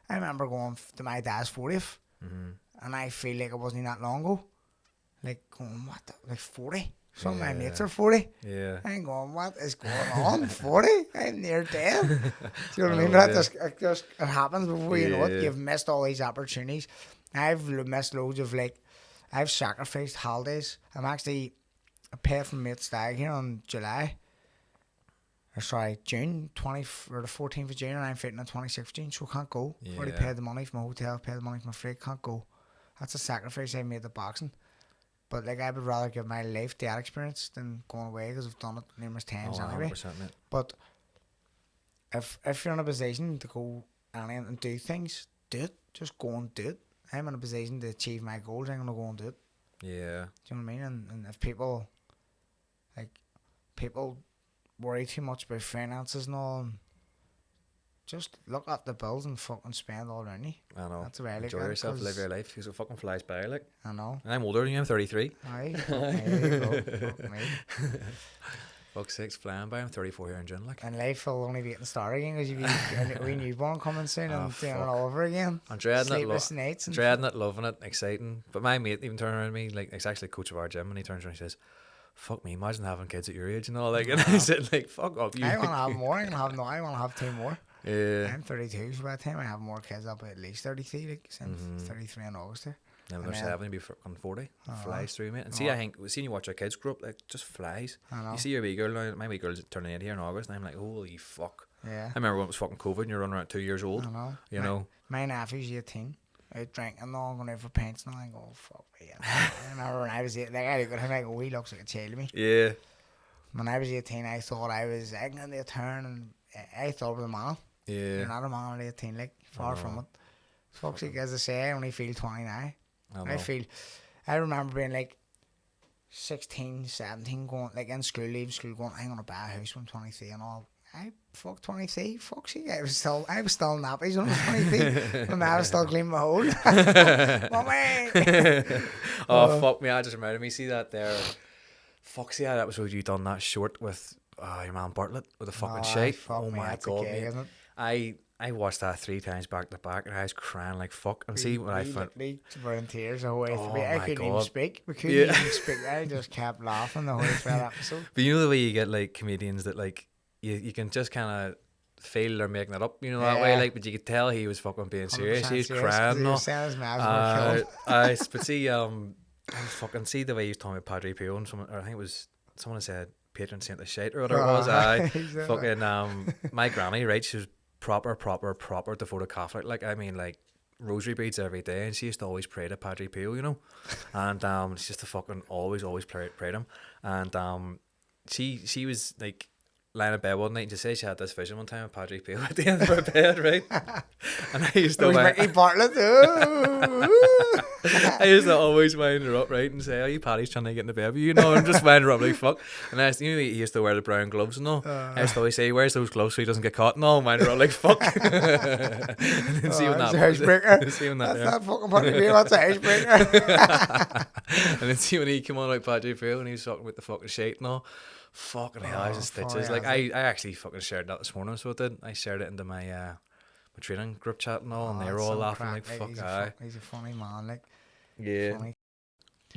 I remember going to my dad's 40th, and I feel like it wasn't that long ago. Like, going, what, like 40? Some of my mates are 40. Yeah. I'm going, what is going on? 40? I'm near dead. Do you know what I mean? That just it happens before you know it. You've missed all these opportunities. I've missed loads of, like, I've sacrificed holidays. I paid for mate's stag here on June 20 or the 14th of June, and I'm fitting on 26th of June, so I can't go. I've already paid the money for my hotel, paid the money for my flight, can't go. That's a sacrifice I made the boxing. But, like, I would rather give my life that experience than going away, because I've done it numerous times anyway. 100%, mate. But if you're in a position to go and do things, do it. Just go and do it. I'm in a position to achieve my goals, I'm going to go and do it. Yeah. Do you know what I mean? And if people worry too much about finances and all, and just look at the bills and fucking spend all around you. I know. That's the way I enjoy yourself, live your life, because it fucking flies by, like. I know. And I'm older than you, I'm 33. Aye, fuck me. Fuck's sakes, flying by, I'm 34 here in June, like. And life will only be getting started again, because you'll be a wee newborn coming soon and doing it all over again. I'm dreading Sleepless nights. Dreading it, loving it, exciting. But my mate even turned around to me, like, he's actually a coach of our gym, and he turns around and he says, fuck me, imagine having kids at your age and all, like, and I said, like, fuck up, you. I want to have more, I want to have 2 more. Yeah. I'm 32, so by the time I have more kids, I'll be at least 33, like, since 33 in August there. Then when they're 7, you'll be fucking 40. Flies through, mate. And see, I think, seeing you watch our kids grow up, like, just flies. You see your wee girl now, my wee girl's turning 8 here in August, and I'm like, holy fuck. Yeah. I remember when it was fucking COVID and you're running around 2 years old. I know. You know? My nephew's 18. Out drinking and all, going out for pints and all. I go, fuck me. I remember when I was 8, like, I look at him, I go, he looks like a child to me. Yeah. When I was 18, I thought I was egging the turn, and I thought I was a man. Yeah. You're not a man at 18, like, far from it. Fuck's sake, as I say, I only feel 20 now. I remember being like 16, 17, going, like, in school, leaving school, going, I'm going to buy a house when I'm 23 and all. I fuck 23, fuck sake, I was still nappies when I was 23. My mum was still cleaning my hole. Mommy! Oh, fuck me, I just reminded me, see that there. Fuck, see that episode you done that short with your man Bartlett with the fucking shite. Oh my god, mate. I watched that 3 times back to back, and I was crying like fuck. And see what I found. We were in tears the whole way through. I couldn't even speak. We couldn't Yeah. even speak. I just kept laughing the whole through that episode. But you know the way you get like comedians that like you can just kind of feel they're making it up, you know, that way, like, but you could tell he was fucking being serious. He was crying. He was saying his mouths were killed. But see, I fucking see the way he was talking about Padre Pio, and someone, or I think it was someone said patron saint of shite or whatever it was. I fucking my granny, right? She was proper devoted Catholic. Like, I mean, like rosary beads every day, and she used to always pray to Padre Pio, you know, and she used to fucking always pray to him, and she was like lying in bed one night and she said she had this vision one time of Padre Pio at the end of her bed, right? And I used to Mickey Bartlett. I used to always wind her up, right, and say, "Oh, you Paddy's trying to get in the bed, you know," and just wind her up like fuck. And I used to, you know, he used to wear the brown gloves and all. I used to always say, "Where's those gloves so he doesn't get caught?" And all, and wind her up like fuck. And then see when that icebreaker. See when that's not fucking Padre Pio. That's an icebreaker. And then see when he came on like Padre Pio and he was talking with the fucking shite and all. Fucking hell, I was in stitches. Like I actually fucking shared that this morning, so I did. I shared it into my my training group chat and all, and they were all laughing like fuck. He's a funny man, like. Yeah. Funny.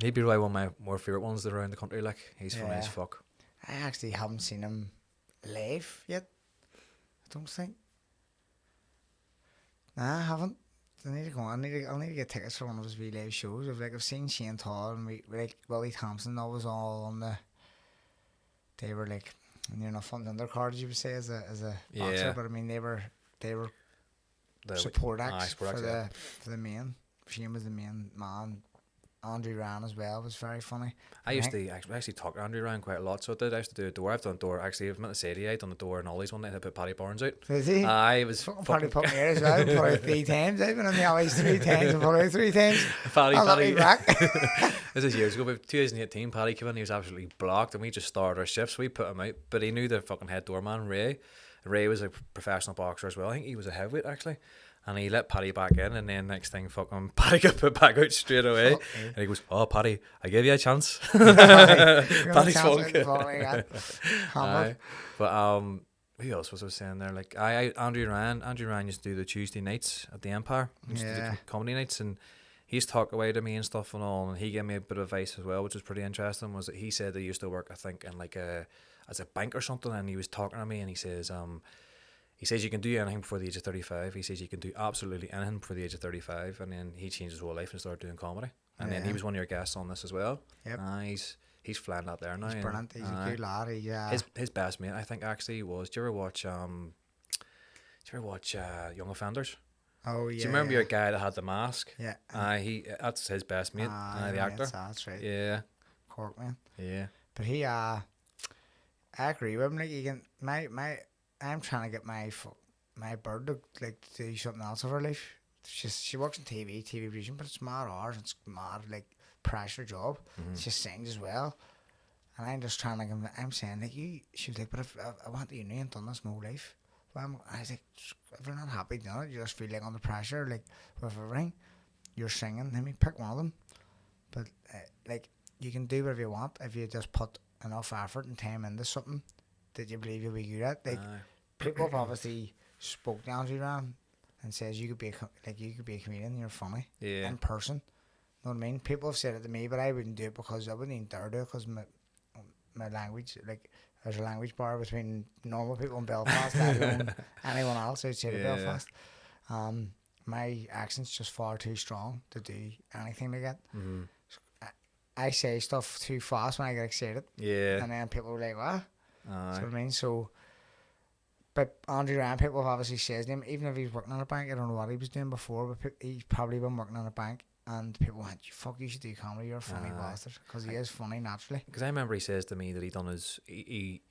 He'd be probably one of my more favourite ones that are around the country, like he's funny as fuck. I actually haven't seen him live yet. I don't think. Nah, I haven't. I need to go on. I'll need to get tickets for one of his wee live shows. I've seen Shane Todd and like Willie Thompson. That was all on the. They were like, you know, front undercard, you would say, as a boxer. But I mean, they were the support acts for the main. Shane was the main man. Andrew Ryan as well was very funny. I used to actually talk to Andrew Ryan quite a lot, so I did. I used to do a door. I've done a door. Actually, I've meant to say to you, I've done the door and Ollie's one night. I put Paddy Barnes out. Did he? I was fucking put me here as well. Probably 3 times. I've been on the Ollie's 3 times. And probably 3 times. Paddy back. This is years ago, but 2018, Paddy came in. He was absolutely blocked, and we just started our shifts. We put him out, but he knew the fucking head doorman, Ray. Ray was a professional boxer as well. I think he was a heavyweight actually. And he let Paddy back in, and then next thing, fucking Paddy got put back out straight away. And he goes, "Oh, Paddy, I gave you a chance." Paddy's funky. But who else was I saying there? Like Andrew Ryan used to do the Tuesday nights at the Empire. He used to do comedy nights, and he's talked away to me and stuff and all. And he gave me a bit of advice as well, which was pretty interesting. Was that he said that he used to work, I think, in like as a bank or something, and he was talking to me, and he says you can do anything before the age of 35. He says you can do absolutely anything before the age of 35, and then he changed his whole life and started doing comedy. And then he was one of your guests on this as well. Yep. He's flying out there now. He's brilliant. He's a good lad. His best mate, I think, actually was. Do you ever watch Young Offenders? Oh yeah. Do you remember your guy that had the mask? Yeah. That's his best mate. The actor. That's right. Yeah. Cork man. Yeah. But he I agree with him. Like you can I'm trying to get my bird to like do something else of her life. She works in TV production, but it's mad hours. It's mad like pressure job. Mm-hmm. She sings as well, and I'm just trying to. I'm saying like you. She was like, but if I went to uni and done this my whole life, well, I was like, if you're not happy doing it, you just feel like under pressure, like with everything. You're singing. I mean, pick one of them, but like you can do whatever you want if you just put enough effort and time into something that you believe you'll be good at. Like people have obviously spoke to Andrew Ryan and says you could be a comedian, you're funny in person. Know what I mean? People have said it to me, but I wouldn't do it because I wouldn't even dare do it because my language, like there's a language bar between normal people in Belfast and anyone else outside of Belfast. My accent's just far too strong to do anything like that. Mm-hmm. So I say stuff too fast when I get excited. Yeah. And then people are like, what? That's what I mean. So, but Andrew Ryan, people have obviously said his name, even if he's working on a bank. I don't know what he was doing before, but he's probably been working on a bank. And people went, you should do comedy, you're a funny bastard. Because he is funny naturally. Because I remember he says to me that he done his, he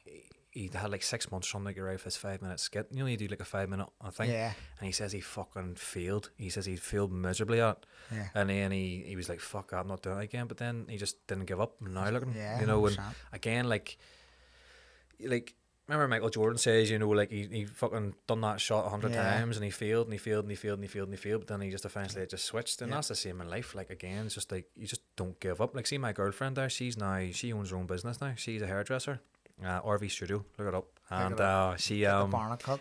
had like 6 months trying to get out for this 5-minute skit. You know, you do like a 5-minute thing. Yeah. And he says he fucking failed. He says he failed miserably at it. Yeah. And then he was like, fuck, I'm not doing it again. But then he just didn't give up. And now look at him. Yeah, you know, 100%. And again, like, remember Michael Jordan says, you know, like he fucking done that shot 100 times and he failed and he failed and he failed and he failed and he failed, but then he just eventually just switched. And that's the same in life. Like again, it's just like you just don't give up. Like see my girlfriend there, she owns her own business now. She's a hairdresser RV Studio, look it up. And she Barnet cut.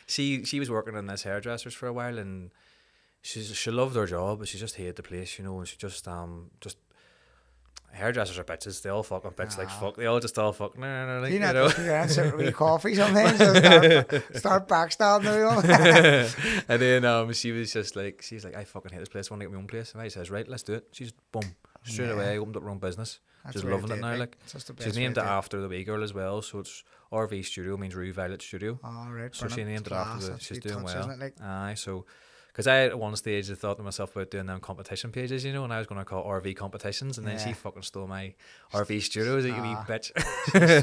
she was working in this hairdressers for a while, and she loved her job, but she just hated the place, you know. And she just hairdressers are bitches. They all fucking bitch like fuck. They all fuck. No, like, you know. You're sit with coffee sometimes. Start backstabbing. And then she was like, I fucking hate this place. I want to get my own place. And I says, right, let's do it. She's boom straight away opened up her own business. Just loving it now. Like she's named it after the wee girl as well. So it's RV Studio, means Rue Violet Studio. Oh, right. So she named it after she's doing well. Like? Aye, so. Because I at one stage I thought to myself about doing them competition pages, you know, and I was going to call RV competitions, and then she fucking stole my RV Studios, you wee bitch.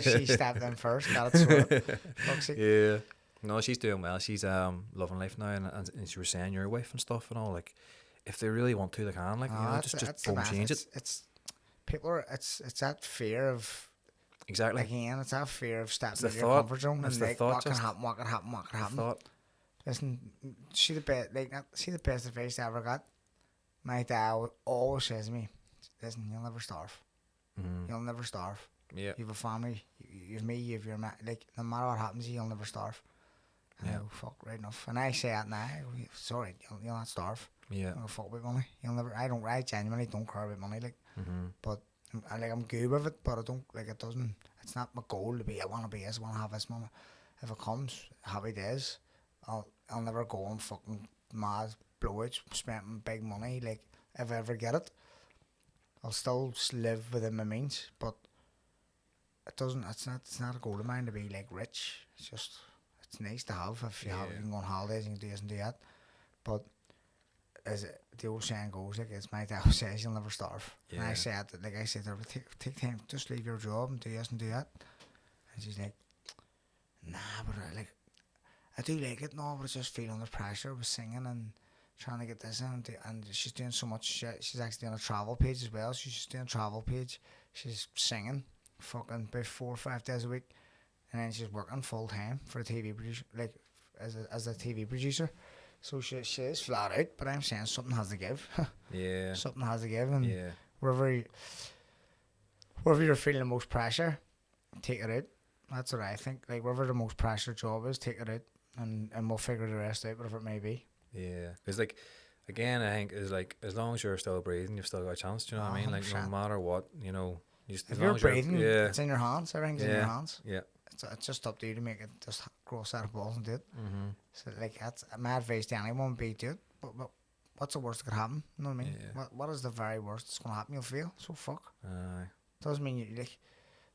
She stabbed them first, got it sorted. Yeah. No, she's doing well. She's loving life now, and she was saying your wife and stuff and all, like, if they really want to, they can, like, you know, just boom, change it. It's people are it's that fear of exactly again. It's that fear of stepping out of your comfort zone and like what can happen. Listen, see the best advice I ever got. My dad always says to me, "Listen, you'll never starve. You'll never starve. Yeah, you have a family. You have me. You have your like. No matter what happens to you, you'll never starve." Yeah, fuck, right enough. And I say that now. Sorry, you'll not starve. Yeah, don't fuck with money. You'll never. I genuinely don't care about money. Like, but I'm good with it. But I don't like it. Doesn't. It's not my goal to be. I want to be this. I want to have this money. If it comes, happy days. I'll never go on fucking mad blowouts, spending big money. Like, if I ever get it, I'll still live within my means. But it doesn't. It's not a goal of mine to be like rich. It's just it's nice to have if you have. You can go on holidays and do this and do that. But as the old saying goes, like it's my dad who says you'll never starve. Yeah. And I said that, like I said, take time, just leave your job and do this and do that. And she's like, nah, but I do like it now, but I just feel under pressure with singing and trying to get this in. And she's doing so much shit. She's actually doing a travel page as well. She's just doing a travel page. She's singing fucking about 4 or 5 days a week. And then she's working full time for a TV producer, like as a TV producer. So she is flat out, but I'm saying something has to give. Yeah. Something has to give. And wherever you're feeling the most pressure, take it out. That's what I think. Like, wherever the most pressure job is, take it out. And we'll figure the rest out, whatever it may be. Yeah, because like, again, I think is like as long as you're still breathing, you've still got a chance. Do you know what I mean? Like, no matter what, you know, if you're breathing, it's in your hands. Everything's in your hands. Yeah, it's just up to you to make it. Just grow a set of balls and do it. So like, that's my advice to anyone: be do it. But what's the worst that could happen? You know what I mean? Yeah. What is the very worst that's gonna happen? You'll fail. So fuck. Doesn't mean you like.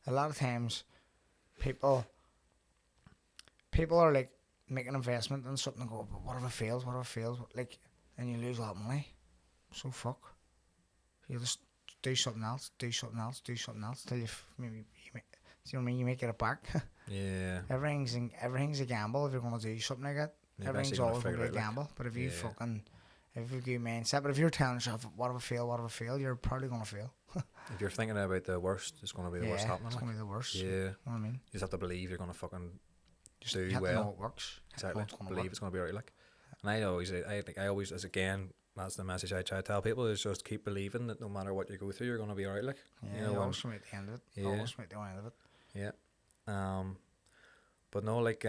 A lot of times, people are like, make an investment in something and go, but what if it fails? Like, and you lose a lot of money. So fuck. You just do something else till you maybe you know what I mean? You make it back. Yeah. Everything's a gamble if you're gonna do something like that. Everything's always gonna be a gamble. But if you if you give mindset, but if you're telling yourself, what if I fail, you're probably gonna fail. If you're thinking about the worst, it's gonna be the worst happening. It's gonna be the worst. Yeah. You know what I mean? You just have to believe you're gonna fucking just do you have well. To know it works. Exactly. Believe it's gonna be alright. Like, and I always, as again, that's the message I try to tell people, is just keep believing that no matter what you go through, you're gonna be alright. Like, yeah, you know, always make the end of it. Yeah. Always make the end of it. Yeah. But no, like,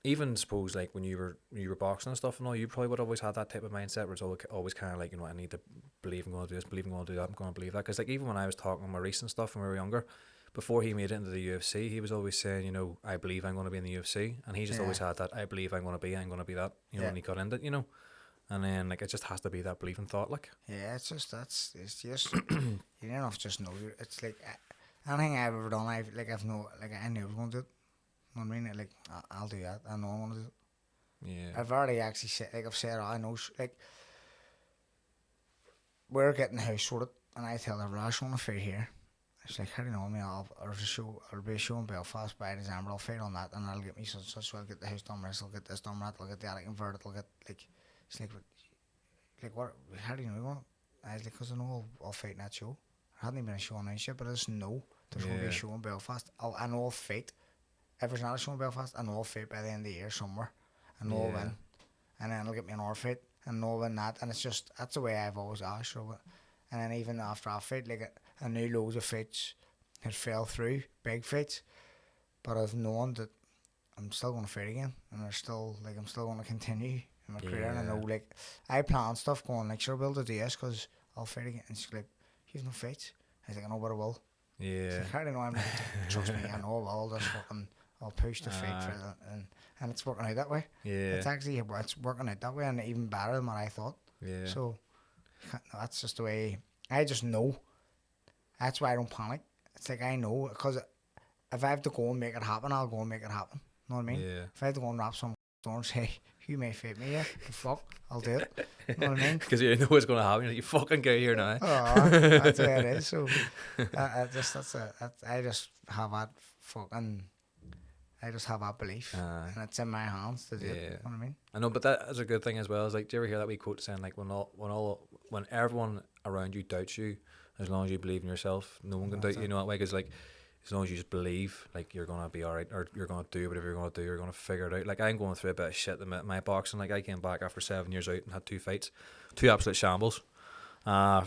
even suppose like when you were boxing and stuff and all, you probably would have always had that type of mindset where it's always kind of like, you know, I need to believe I'm going to do this, believe I'm going to do that, I'm going to believe that. Because like, even when I was talking with Maurice and stuff when we were younger, before he made it into the UFC, he was always saying, you know, I believe I'm going to be in the UFC, and he just always had that, I believe I'm going to be that, you know, when he got into it, you know. And then like, it just has to be that believing thought, like. Yeah, it's just you don't have to just know. It's like anything I've ever done, I knew I was going to do it. You know what I mean? Like, I'll do that. I know I'm going to do it. Yeah. I've already actually said, like I've said, I know, like, we're getting the house sorted, and I tell her, I just want to fight here. It's like, how do you know me? I'll be a show in Belfast by December, I'll fight on that, and I'll get me such, so I'll get the house done, I'll get this done, I'll get the attic converted, I'll get, like, it's like what, how do you know you want? I was like, because I know I'll fight in that show. I hadn't even been a show on yet, but I just know there's going to be a show in Belfast. I know I'll fight. If there's not a show in Belfast, I know I'll fight by the end of the year somewhere. I know I'll win. And then I'll get me an hour fight, and I'll win that. And it's just, that's the way I've always asked. And then even after I fight, like, I knew loads of fights had fell through big fights, but I've known that I'm still going to fight again, and I'm still going to continue in my career. And I know, like, I plan stuff going, like, sure, we'll do this because I'll fight again. And she's like, you have no fights. I was like, I know, but I will. Yeah. Like, how do you know? I'm like, trust me, I know I will. Just fucking, I'll push the fight for that, and it's working out that way. Yeah. It's working out that way, and even better than what I thought. Yeah. So that's just the way. I just know. That's why I don't panic. It's like I know, because if I have to go and make it happen, I'll go and make it happen. Know what I mean? Yeah. If I have to go and wrap some door and say, you may fit me, fuck, I'll do it. Know what I mean? Because you know what's going to happen. You fucking get here now. Oh, that's what it is. So I just have that belief, and it's in my hands to do it. You know what I mean? I know, but that is a good thing as well. Is like, do you ever hear that wee quote saying like, when everyone around you doubts you, as long as you believe in yourself, no one can doubt you. You know that way, because like, as long as you just believe, like, you're gonna be alright, or you're gonna do whatever you're gonna do, you're gonna figure it out. Like, I'm going through a bit of shit at my boxing. Like, I came back after 7 years out and had 2 fights, 2 absolute shambles.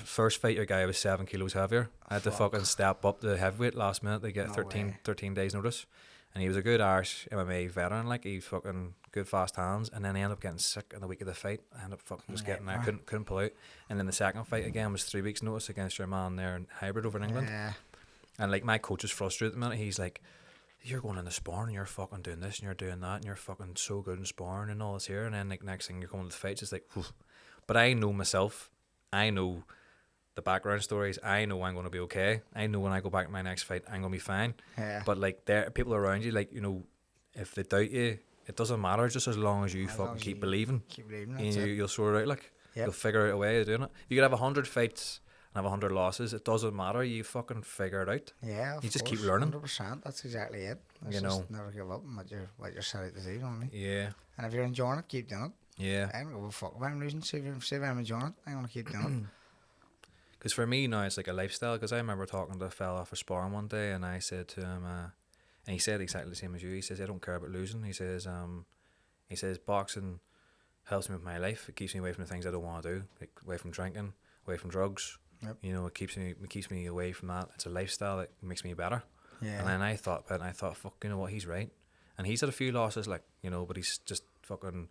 First fight, your guy was 7 kilos heavier. I had to fucking step up the heavyweight last minute. They get 13 days notice. And he was a good Irish MMA veteran, like, he fucking good fast hands, and then I ended up getting sick in the week of the fight. I ended up fucking just getting there, couldn't pull out. And then the second fight again was 3 weeks notice against your man there in Hybrid over in England. Yeah. And like, my coach is frustrated at the minute. He's like, you're going in the sparring and you're fucking doing this and you're doing that and you're fucking so good in sparring and all this here, and then like next thing you're going to the fights, it's like, whew. But I know myself, I know the background stories, I know I'm going to be okay. I know when I go back to my next fight, I'm going to be fine. Yeah. But like, there are people around you, like, you know, if they doubt you, it doesn't matter, just as long as you fucking keep believing. Keep believing. You'll sort it out, like, you'll figure out a way of doing it. You could have 100 fights and have 100 losses, it doesn't matter, you fucking figure it out. Yeah, you just keep learning. 100%, that's exactly it. It's you just know, never give up on what you're set out to do, you know what I mean? Yeah. And if you're enjoying it, keep doing it. Yeah. I don't give a fuck if I'm losing. See if I'm enjoying it, I'm going to keep doing it. Because for me now, it's like a lifestyle. Because I remember talking to a fella for sparring one day, and I said to him, and he said exactly the same as you. He says, I don't care about losing. He says, boxing helps me with my life. It keeps me away from the things I don't want to do, like away from drinking, away from drugs. Yep. You know, it keeps me away from that. It's a lifestyle that makes me better. Yeah. And then I thought, fuck, you know what, he's right. And he's had a few losses, like, you know, but he's just fucking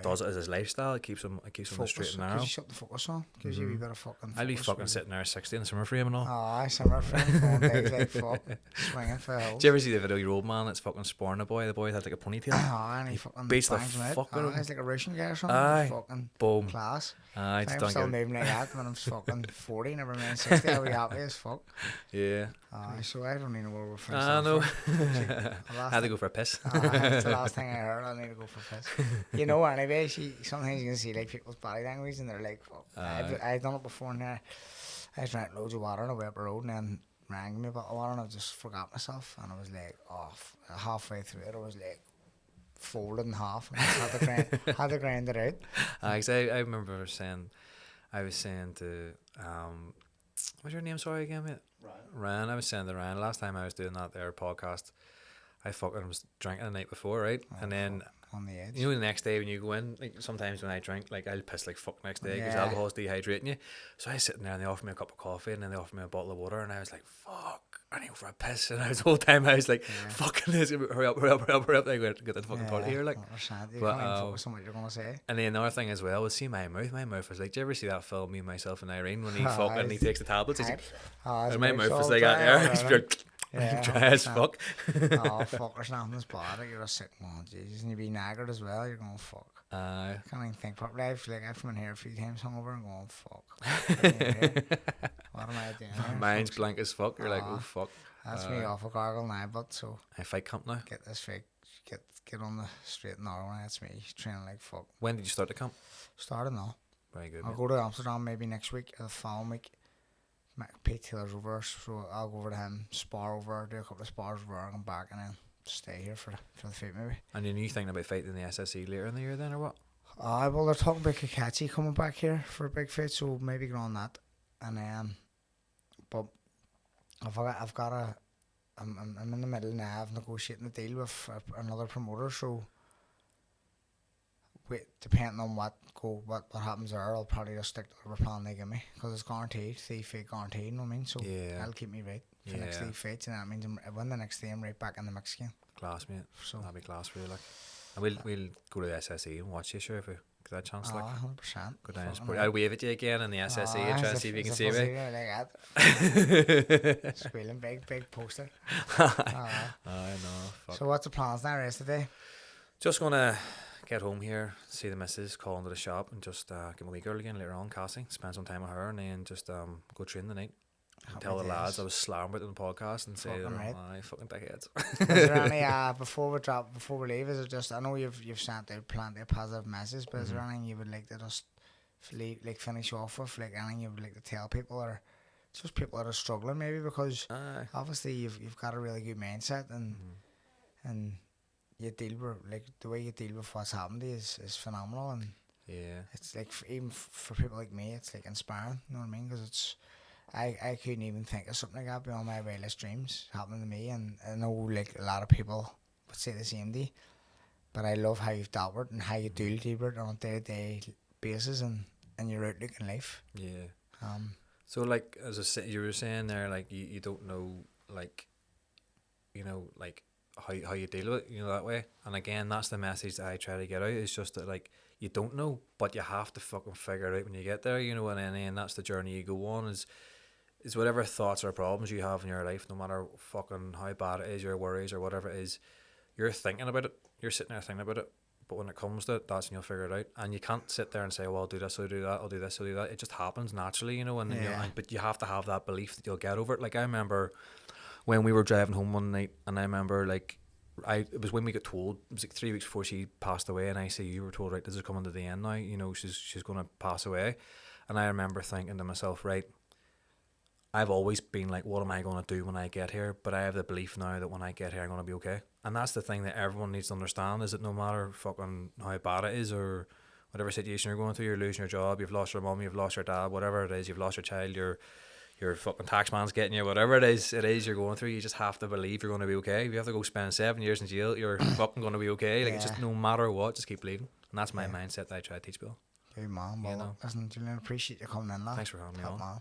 does it as his lifestyle. It keeps him on the straight and narrow. Gives you something to focus on. Gives you a wee bit of fucking focus. I'll be fucking sitting there 60 in the summer frame and all. Oh, summer frame, going days like fuck, swinging for hills. Did you ever see the video of your old man that's fucking sparring a boy? The boy had like a ponytail. Oh, and he fucking beats the bangs him out. fuck out of him. He's like a Russian guy or something. Aye. Fucking boom. Class. Aye, I'm still moving like that when I'm fucking 40, never mind 60. I'll be happy as fuck. Yeah. So I don't even know where we're from. I know. I had to go for a piss. That's the last thing I heard. I need to go for a piss. You know, anyway, sometimes you can see like people's body language and they're like, fuck. I've done it before and I drank loads of water on the way up the road and then rang me about the water and I just forgot myself and I was like, halfway through it, I was like, folded in half and I had to grind it out. I remember saying, I was saying to, what's your name, sorry again, mate? Ryan. I was saying to Ryan, last time I was doing that there podcast, I fucking was drinking the night before, right? And then, on the edge. you know, the next day when you go in, like sometimes when I drink, like I'll piss like fuck next day because alcohol's dehydrating you. So I was sitting there and they offered me a cup of coffee and then they offered me a bottle of water and I was like, fuck, I need to go for a piss. And the whole time I was like, fucking this, hurry up. I get the fucking toilet here, like. You can't even focus on what you're going to say. And then another thing as well was, see my mouth was like, do you ever see that film, Me, Myself and Irene, when he takes the tablets? He's like, and my mouth was like that there. It's dry as fuck. Fuck, there's nothing as bad. Like, you're a sick one, Jesus. And you be knackered as well, you're going, fuck. I can't even think properly. I feel like I've come in here a few times hungover and going, fuck. What am I doing here? Mine's blank as fuck. You're like, oh fuck. That's me off a gargle now, but so. I fight camp now. Get this fake. Get on the straight and narrow. That's me training like fuck. When did you start the camp? Started now. Very good. I'll go to Amsterdam maybe next week, the following week. Pete Taylor's over, so I'll go over to him, spar over, do a couple of spars over, and come back, and then stay here for the fight maybe. And then you thinking about fighting in the SSE later in the year then, or what? Well, they're talking about Kakachi coming back here for a big fight, so maybe go on that. And then, but I'm in the middle now of negotiating a deal with another promoter, so depending on what happens there, I'll probably just stick to whatever plan they give me, because it's guaranteed, 3 fight guaranteed, you know what I mean? So that'll keep me right for the next 3 fights, and that means I win the next 3, I'm right back in the mix again. Class, mate. So that'll be class for you, like. And we'll go to the SSE and watch you, sure, if we get that chance, like. 100%. Go down and support. I'll wave at you again in the SSE and try to see if you can see me. Like that. Squealing, big poster. I know. Fuck. So what's the plans now, rest of the day? Just gonna get home here, see the missus, call into the shop, and just get my wee girl again later on, Cassie, spend some time with her, and then just go train the night. And tell the lads I was slamming about it on the podcast and say, I fucking dickheads. Is there any before we leave? Is it just, I know you've sent out plenty of positive messages, but is there anything you would like to just finish off with, like anything you would like to tell people, or just people that are struggling maybe, because obviously you've got a really good mindset, and you deal with, like, the way you deal with what's happened to you is phenomenal, and it's like even for people like me, it's like inspiring, you know what I mean? Because it's I couldn't even think of something like that beyond my wildest dreams happening to me, and I know like a lot of people would say the same day, but I love how you've dealt with it and how you do deal with it on a day-to-day basis and your outlook in life. So like, as you were saying there, like you don't know, like, you know, like how you deal with it, you know, that way. And again, that's the message that I try to get out, is just that, like, you don't know, but you have to fucking figure it out when you get there, you know, and that's the journey you go on, is whatever thoughts or problems you have in your life, no matter fucking how bad it is, your worries or whatever it is, you're thinking about it, you're sitting there thinking about it, but when it comes to it, that's when you'll figure it out. And you can't sit there and say, well, I'll do this, I'll do that, I'll do this, I'll do that. It just happens naturally, you know, and then but you have to have that belief that you'll get over it. Like, I remember when we were driving home one night, and I remember, like, it was when we got told, it was like 3 weeks before she passed away, and I say, you were told, right, this is coming to the end now, you know, she's going to pass away. And I remember thinking to myself, right, I've always been like, what am I going to do when I get here? But I have the belief now that when I get here, I'm going to be okay. And that's the thing that everyone needs to understand, is that no matter fucking how bad it is, or whatever situation you're going through, you're losing your job, you've lost your mum, you've lost your dad, whatever it is, you've lost your child, your fucking tax man's getting you, whatever it is you're going through, you just have to believe you're going to be okay. If you have to go spend 7 years in jail, you're fucking going to be okay. Like, it's just, no matter what, just keep believing. And that's my mindset that I try to teach people. Good man. Well, listen, Julian, appreciate you coming in, lad. Thanks for having me on. Man.